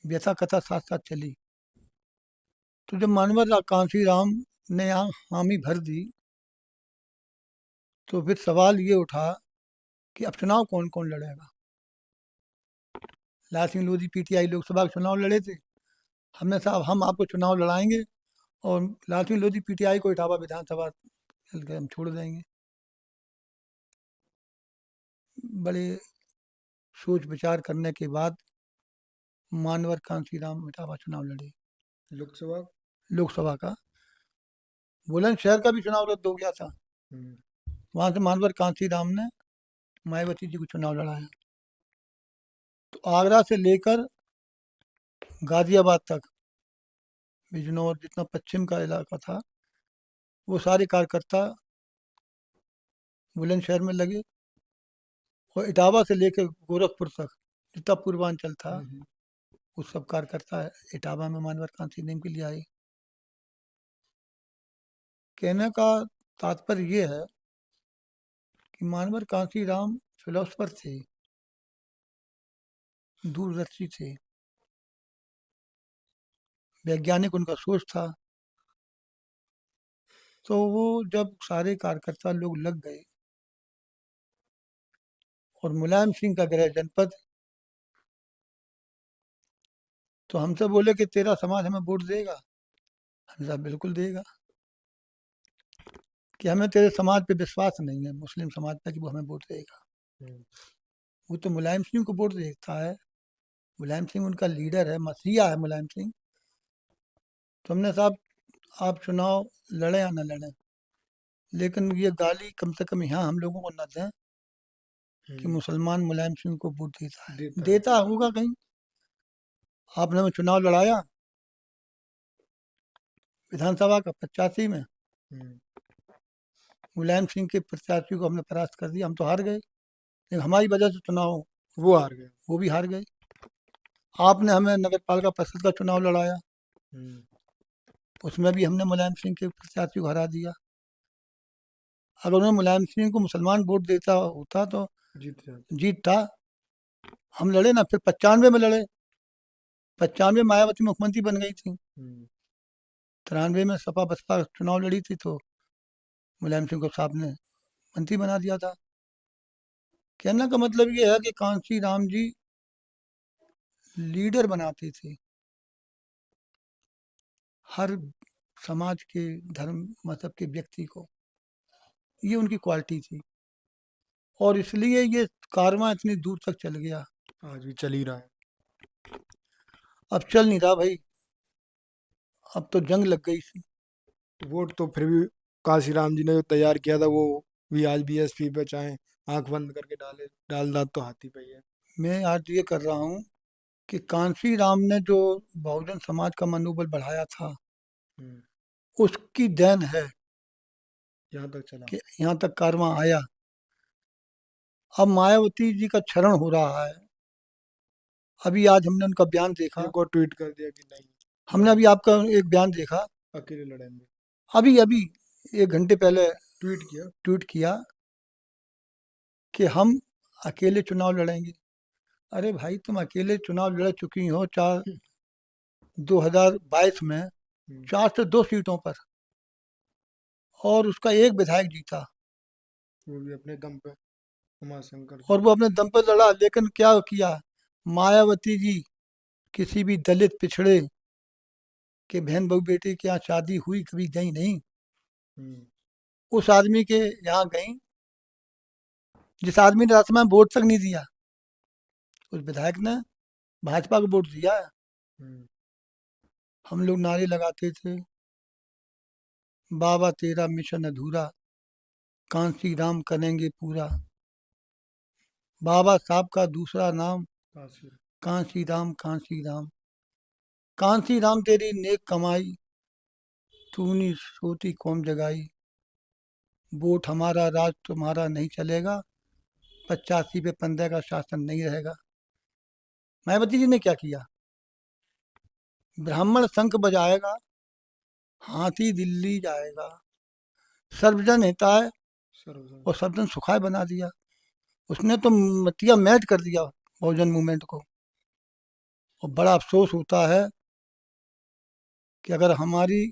A: व्यथा कथा साथ साथ चली। तो जब मानवर कांसी राम ने यहाँ हामी भर दी, तो फिर सवाल ये उठा कि अब चुनाव कौन कौन लड़ेगा। लाल सिंह लोधी पीटीआई लोकसभा के चुनाव लड़े थे। हमने साहब हम आपको चुनाव लड़ाएंगे और लाल सिंह लोधी पीटीआई को इटावा विधानसभा हम छोड़ देंगे। बड़े सोच विचार करने के बाद मानवर कांसी राम इटावा चुनाव लड़े।
B: लोकसभा
A: लोकसभा का बुलंदशहर का भी चुनाव रद्द हो गया था। वहां से मानवर कांसी राम ने मायावती जी को चुनाव लड़ाया। तो आगरा से लेकर गाजियाबाद तक बिजनौर जितना पश्चिम का इलाका था, वो सारे कार्यकर्ता बुलंदशहर में लगे। और इटावा से लेकर गोरखपुर तक जितना पूर्वांचल था, वो सब कार्यकर्ता इटावा में मानवर कांसी राम के लिए आए। कहने का तात्पर्य ये है कि मानवर कांसी राम फिलोसफर थे, दूरदर्शी थे, वैज्ञानिक उनका सोच था। तो वो जब सारे कार्यकर्ता लोग लग गए और मुलायम सिंह का गृह जनपद, तो हमसे बोले कि तेरा समाज हमें वोट देगा। हम साहब बिल्कुल देगा, कि हमें तेरे समाज पे विश्वास नहीं है, मुस्लिम समाज पे, कि वो हमें वोट देगा। वो तो मुलायम सिंह को वोट देता है। मुलायम सिंह उनका लीडर है, मसीहा है मुलायम सिंह। तो हमने साहब आप चुनाव लड़े या न लड़े, लेकिन ये गाली कम से कम यहाँ हम लोगों को न दें कि मुसलमान मुलायम सिंह को वोट देता है। देता होगा कहीं। आपने हमें चुनाव लड़ाया विधानसभा का 85 में, मुलायम सिंह के प्रत्याशी को हमने परास्त कर दिया। हम तो हार गए, लेकिन हमारी वजह से चुनाव
B: वो हार गए,
A: वो भी हार गए। आपने हमें नगर पालिका परिषद का चुनाव लड़ाया, उसमें भी हमने मुलायम सिंह के प्रत्याशी को हरा दिया। अगर उन्होंने मुलायम सिंह को मुसलमान वोट देता होता तो जीत था। हम लड़े ना, फिर 95 में लड़े। 95 मायावती मुख्यमंत्री बन गई थी। 93 में सपा बसपा चुनाव लड़ी थी, तो मुलायम सिंह को साहब ने मंत्री बना दिया था। कहने का मतलब ये है कि कांसी राम जी लीडर बनाते थे हर समाज के, धर्म मजहब के व्यक्ति को। ये उनकी क्वालिटी थी, और इसलिए ये कारवां इतनी दूर तक चल गया।
B: आज भी चल ही रहा है।
A: अब चल नहीं रहा भाई, अब तो जंग लग गई थी।
B: वोट तो फिर भी काशीराम जी ने जो तैयार किया था, वो भी आज बीएसपी पे चाहे आंख बंद करके डाल दात तो हाथी पे ही है।
A: मैं आज ये कर रहा हूँ कि कांसी राम ने जो बहुजन समाज का मनोबल बढ़ाया था, उसकी देन है
B: यहाँ तक चला।
A: कि यहाँ तक कारवां आया। अब मायावती जी का क्षरण हो रहा है। अभी आज हमने उनका बयान देखा।
B: एक और ट्वीट कर दिया कि नहीं,
A: हमने अभी आपका एक बयान देखा,
B: अकेले लड़ेंगे।
A: अभी अभी 1 घंटे पहले
B: ट्वीट
A: किया कि हम अकेले चुनाव लड़ेंगे। अरे भाई, तुम अकेले चुनाव लड़ चुकी हो 2022 में 4 से 2 सीटों पर, और उसका एक विधायक जीता,
B: वो भी अपने दम पे, उमाशंकर।
A: और वो अपने दम पर लड़ा। लेकिन क्या किया मायावती जी, किसी भी दलित पिछड़े के बहन बहू बेटे के यहाँ शादी हुई, कभी गई नहीं। उस आदमी के यहाँ गई जिस आदमी ने रास्ते में वोट तक नहीं दिया। उस विधायक ने भाजपा को वोट दिया। हम लोग नारे लगाते थे, बाबा तेरा मिशन अधूरा, कांसी राम करेंगे पूरा। बाबा साहब का दूसरा नाम कांसी राम, कांसी राम। कांसी राम तेरी नेक कमाई, तूने सोती कौम जगाई। वोट हमारा, राज तुम्हारा नहीं चलेगा, 85 पे 15 का शासन नहीं रहेगा। मायावती जी ने क्या किया? ब्राह्मण शंख बजाएगा, हाथी दिल्ली जाएगा, सर्वजन हिताय
B: सर्वजन।
A: और सर्वजन सुखाय बना दिया। उसने तो मटिया मैट कर दिया बहुजन मूवमेंट को। और बड़ा अफसोस होता है कि अगर हमारी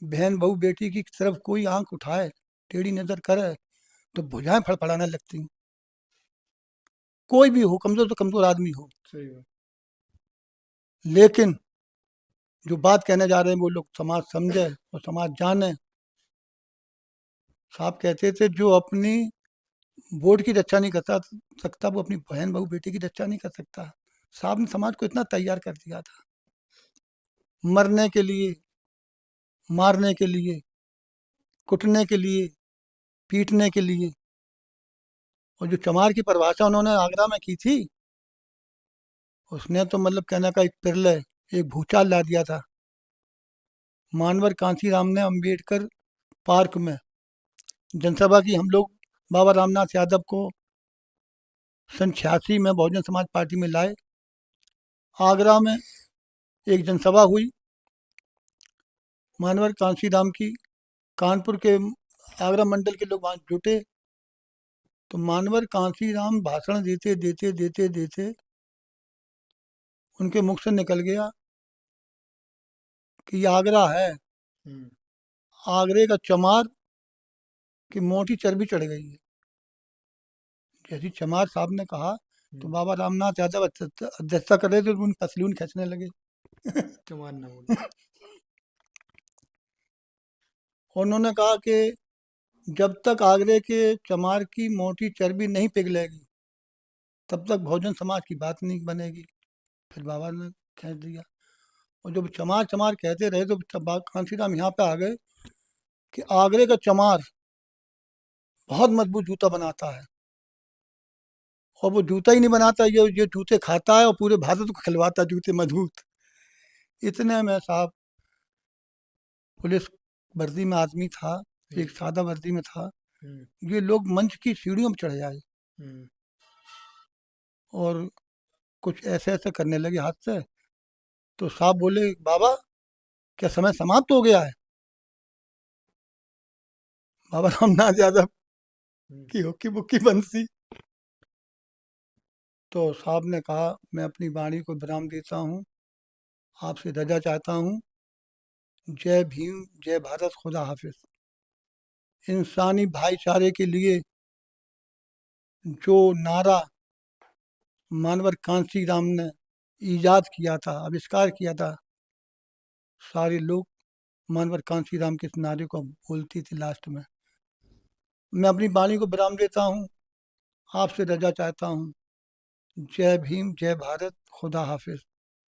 A: बहन बहू बेटी की तरफ कोई आंख उठाए, टेढ़ी नजर करे, तो भुजाएं फड़फड़ाने लगती। कोई भी हो, कमजोर तो कमजोर आदमी हो।
B: सही बात।
A: लेकिन जो बात कहने जा रहे हैं वो लोग समाज समझे और समाज जाने। साहब कहते थे जो अपनी वोट की रक्षा नहीं कर सकता, वो अपनी बहन बहू बेटी की रक्षा नहीं कर सकता। साहब ने समाज को इतना तैयार कर दिया था, मरने के लिए, मारने के लिए, कुटने के लिए, पीटने के लिए। और जो चमार की परिभाषा उन्होंने आगरा में की थी, उसने तो मतलब कहने का एक प्रलय, एक भूचाल ला दिया था। मानवर कांसीराम ने अंबेडकर पार्क में जनसभा की। हम लोग बाबा रामनाथ यादव को सन 86 में बहुजन समाज पार्टी में लाए। आगरा में एक जनसभा हुई मानवर कांसीराम की। कानपुर के आगरा मंडल के लोग वहाँ जुटे। तो मानवर कांसीराम भाषण देते देते देते देते उनके मुख से निकल गया कि ये आगरा है,
B: हम्म।
A: आगरे का चमार की मोटी चर्बी चढ़ गई है। जैसी चमार साहब ने कहा तो
B: हम्म।
A: बाबा रामनाथ यादव अध्यक्षता कर रहे थे, तो उन पसलून खींचने लगे।
B: चमार ना बोले।
A: उन्होंने कहा कि जब तक आगरे के चमार की मोटी चर्बी नहीं पिघलेगी, तब तक बहुजन समाज की बात नहीं बनेगी। फिर बाबा ने खींच दिया। और जब चमार चमार कहते रहे तो कांसीराम यहाँ पे आ गए कि आगरे का चमार बहुत मजबूत जूता बनाता है, और वो जूता ही नहीं बनाता, ये जूते खाता है और पूरे भारत को खिलवाता है जूते मजबूत। इतने में साहब पुलिस वर्दी में आदमी था, एक सादा वर्दी में था।
B: हम्म।
A: ये लोग मंच की सीढ़ियों पर चढ़ आए
B: हम्म।
A: और कुछ ऐसे ऐसे करने लगे हाथ से। तो साहब बोले, बाबा क्या समय समाप्त हो गया है? बाबा रामनाथ यादव
B: हम्म।
A: की हुक्की बुक्की बंसी। तो साहब ने कहा, मैं अपनी वाणी को विराम देता हूँ, आपसे रजा चाहता हूँ। जय भीम, जय भारत, खुदा हाफिज। इंसानी भाईचारे के लिए जो नारा मानवर कांसी राम ने ईजाद किया था, आविष्कार किया था, सारे लोग मानवर कांसी राम के इस नारे को बोलती थी लास्ट में। मैं अपनी वाणी को विराम देता हूँ, आपसे रजा चाहता हूँ। जय भीम, जय भारत, खुदा हाफिज।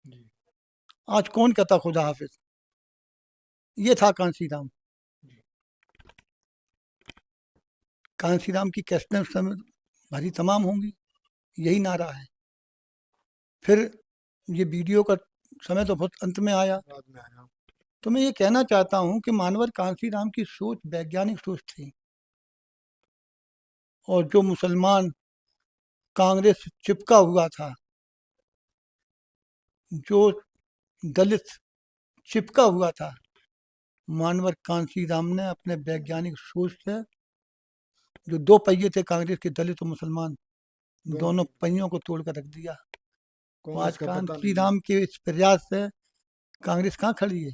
B: जी।
A: आज कौन कहता खुदा हाफिज? ये था कांसी राम।
B: जी।
A: कांसी राम की कैसेटें उस समय भरी तमाम होंगी, यही नारा है। फिर ये वीडियो का समय तो बहुत अंत में आया।
B: बाद में आया।
A: तो मैं ये कहना चाहता हूँ कि मानवर कांसी राम की सोच वैज्ञानिक सोच थी। और जो मुसलमान कांग्रेस से चिपका हुआ था, जो दलित चिपका हुआ था, मानवर कांसी राम ने अपने वैज्ञानिक सोच से, जो दो पहिए थे कांग्रेस के, दलित और मुसलमान, दोनों पहियों को तोड़ कर रख दिया। तो आज
B: कांग्रेस का पता
A: कांसी
B: नहीं है।
A: राम के इस प्रयास से कांग्रेस कहाँ खड़ी है?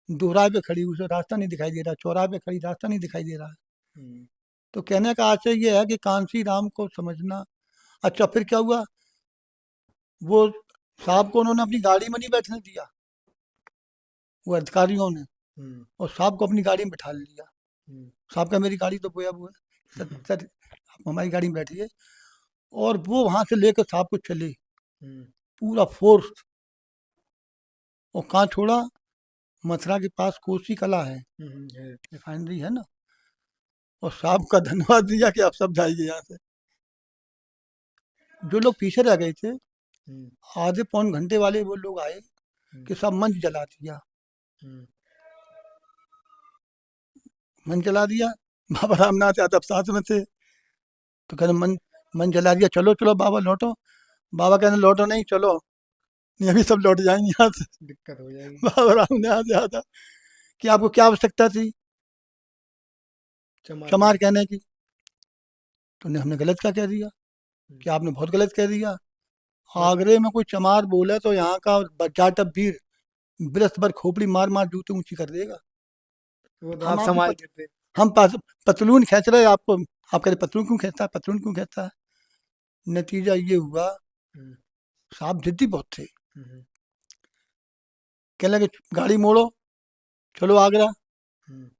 A: दोहराए पे खड़ी, उसे रास्ता नहीं दिखाई दे रहा। चौराहे पे खड़ी, रास्ता नहीं दिखाई दे रहा है।
B: हम्म।
A: तो कहने का आशय ये है कि कांसी राम को समझना। अच्छा, फिर क्या हुआ? वो साहब को उन्होंने अपनी गाड़ी में नहीं बैठने दिया, वो अधिकारियों ने,
B: हम्म।
A: और साहब को अपनी गाड़ी में बिठा लिया।
B: हम्म।
A: साहब का, मेरी गाड़ी तो बोया हुआ है, सर सर आप हमारी गाड़ी में बैठिए। और वो वहां से लेकर साहब को चले,
B: हम्म।
A: पूरा फोर्स। और कहाँ छोड़ा? मथुरा के पास कोसी कला है,
B: है।
A: रिफाइनरी है ना। और साहब का धन्यवाद दिया कि आप सब जाइए यहाँ से। जो लोग पीछे रह गए थे,
B: हम्म।
A: आधे पौन घंटे वाले वो लोग आए कि सब मंच जला दिया,
B: हम्म।
A: मंच जला दिया। बाबा रामनाथ यादव साथ में थे, तो कहते मन मन जला दिया, चलो चलो बाबा लौटो। बाबा कहने लौटो नहीं, चलो। नहीं अभी सब लौट जाएंगे यहाँ से।
B: दिक्कत हो जाएगी।
A: बाबा राम ने यहाँ से आता कि आपको क्या आवश्यकता थी चमार कहने की, तो हमने गलत क्या कह दिया कि आपने बहुत गलत कह दिया। आगरे में कोई चमार बोले तो यहाँ का जाटव वीर बृहस्पति भर खोपड़ी मार मार जूते ऊंची कर देगा।
B: वो तो
A: हम
B: आप
A: आपको
B: समाज के थे।
A: हम पतलून खींच रहे आपको, आप कह रहे पतलून क्यों खींचता है, पतलून क्यों खींचता है। नतीजा ये हुआ
B: हम्म,
A: साहब जिद्दी बहुत थे,
B: हम्म,
A: कहने लगे गाड़ी मोड़ो चलो आगरा।
B: हम्म,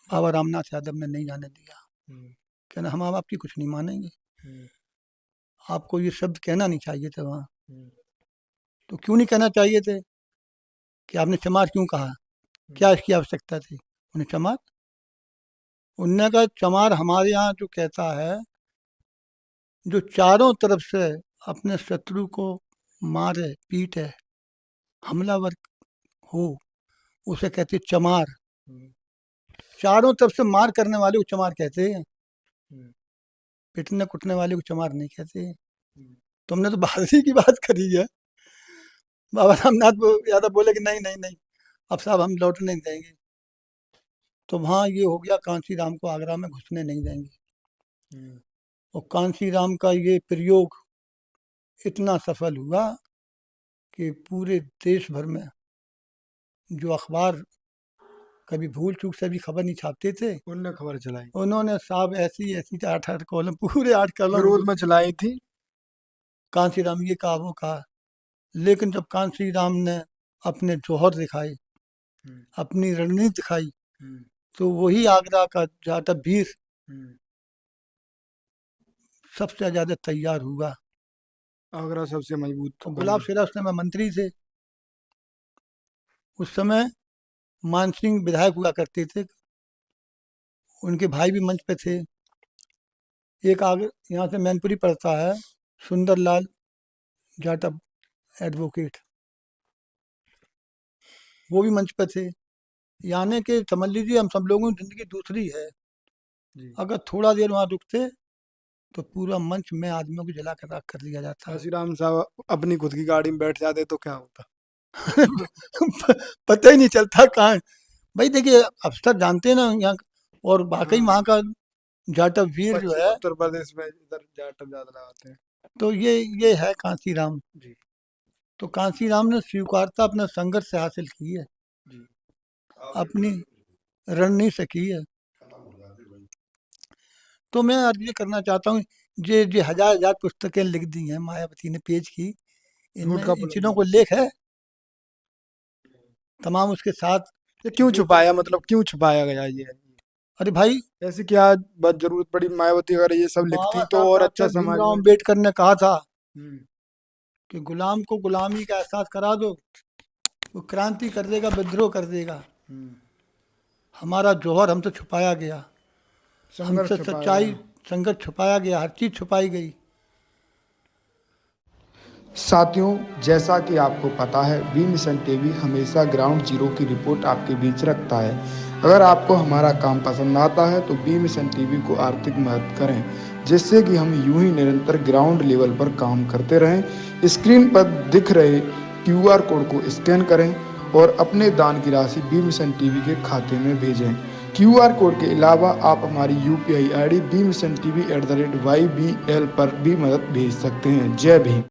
A: बाबा रामनाथ यादव ने नहीं जाने दिया,
B: हम्म,
A: कहना हम अब आपकी कुछ नहीं मानेंगे,
B: हम्म,
A: आपको ये शब्द कहना नहीं चाहिए था वहाँ।
B: हम्म,
A: तो क्यों नहीं कहना चाहिए थे कि आपने चमार क्यों कहा, क्या इसकी आवश्यकता थी। उन्हें चमार, उनने कहा चमार हमारे यहाँ जो कहता है जो चारों तरफ से अपने शत्रु को मारे पीटे हमलावर हो उसे कहते चमार।
B: हम्म,
A: चारों तरफ से मार करने वाले को चमार कहते हैं,
B: हम्म,
A: पिटने कुटने वाले को चमार नहीं कहते।
B: हम्म,
A: तुमने तो बहादुरी की बात करी है। बाबा रामनाथ यादव बोले कि नहीं नहीं नहीं अब साहब हम लौटने नहीं देंगे। तो वहाँ ये हो गया कांसी राम को आगरा में घुसने नहीं देंगे।
B: हम्म,
A: और कांसी राम का ये प्रयोग इतना सफल हुआ कि पूरे देश भर में जो अखबार कभी भूल चूक से भी खबर नहीं छापते थे,
B: उनने खबर चलाई,
A: उन्होंने साहब ऐसी ऐसी 8-8 कॉलम, पूरे 8 कॉलम
B: विरोध में चलाई थी।
A: कांसी राम ये कहा वो कहा। लेकिन जब कांसी राम ने अपने जौहर दिखाए,
B: हम्म,
A: अपनी रणनीति दिखाई,
B: हम्म,
A: तो वही आगरा का जाटव वीर
B: हम्म,
A: सबसे ज्यादा तैयार हुआ।
B: आगरा सबसे मजबूत
A: तो
B: बना।
A: गुलाब सिरा उस समय मंत्री थे, उस समय मान सिंह विधायक हुआ करते थे, उनके भाई भी मंच पे थे। एक आगे यहाँ से मैनपुरी पड़ता है सुंदरलाल जाटव एडवोकेट, वो भी मंच पे थे। यानी कि समझ लीजिए हम सब लोगों की जिंदगी दूसरी है।
B: जी।
A: अगर थोड़ा देर वहाँ रुकते तो पूरा मंच में आदमियों को जला कर राख कर दिया जाता।
B: काशीराम साहब अपनी खुद की गाड़ी में बैठ जाते तो क्या होता।
A: पता ही नहीं चलता कहाँ। भाई देखिए अफसर जानते हैं ना यहाँ, और वाकई
B: हाँ,
A: वहाँ का जाटव वीर जो
B: पश्चिम
A: है।
B: उत्तर प्रदेश में इधर जाटव ज्यादा लगाते हैं।
A: तो ये है कांसी राम।
B: जी।
A: तो कांसी राम ने स्वीकारता अपने संघर्ष से हासिल की है,
B: जी।
A: अपनी रणनीति से की है। तो मैं अर्ज ये करना चाहता हूँ, ये हजार हजार पुस्तकें लिख दी हैं मायावती ने पेज की,
B: झूठ
A: इनमें
B: का
A: इन
B: पुलिंदा।
A: चीज़ों को लेख है तमाम उसके साथ।
B: ये क्यों
A: जो
B: छुपाया, मतलब क्यों छुपाया गया ये।
A: अरे भाई
B: ऐसी क्या बस जरूरत पड़ी मायावती अगर ये सब
A: बाबा
B: लिखती तो
A: साहब
B: और अच्छा
A: डॉक्टर
B: समाज
A: भीमराव
B: में।
A: अम्बेडकर ने कहा था
B: हम्म,
A: कि गुलाम को गुलामी का एहसास करा दो, वो क्रांति कर देगा, विद्रोह कर देगा।
B: हम्म,
A: हमारा जौहर हमसे छुपाया गया,
B: संघर्ष
A: हमसे
B: छुपाया
A: सच्चाई
B: गया।
A: संघर्ष छुपाया गया, हर चीज़ छुपाई गई।
B: साथियों, जैसा कि आपको पता है बी मिशन टीवी हमेशा ग्राउंड जीरो की रिपोर्ट आपके बीच रखता है। अगर आपको हमारा काम पसंद आता है तो बी मिशन टीवी को आर्थिक मदद करें, जिससे कि हम यूं ही निरंतर ग्राउंड लेवल पर काम करते रहें। स्क्रीन पर दिख रहे क्यूआर कोड को स्कैन करें और अपने दान की राशि बी मिशन टीवी के खाते में भेजें। क्यूआर कोड के अलावा आप हमारी यूपीआई आईडी bmissiontv@ybl पर भी मदद भेज सकते हैं। जय भीम।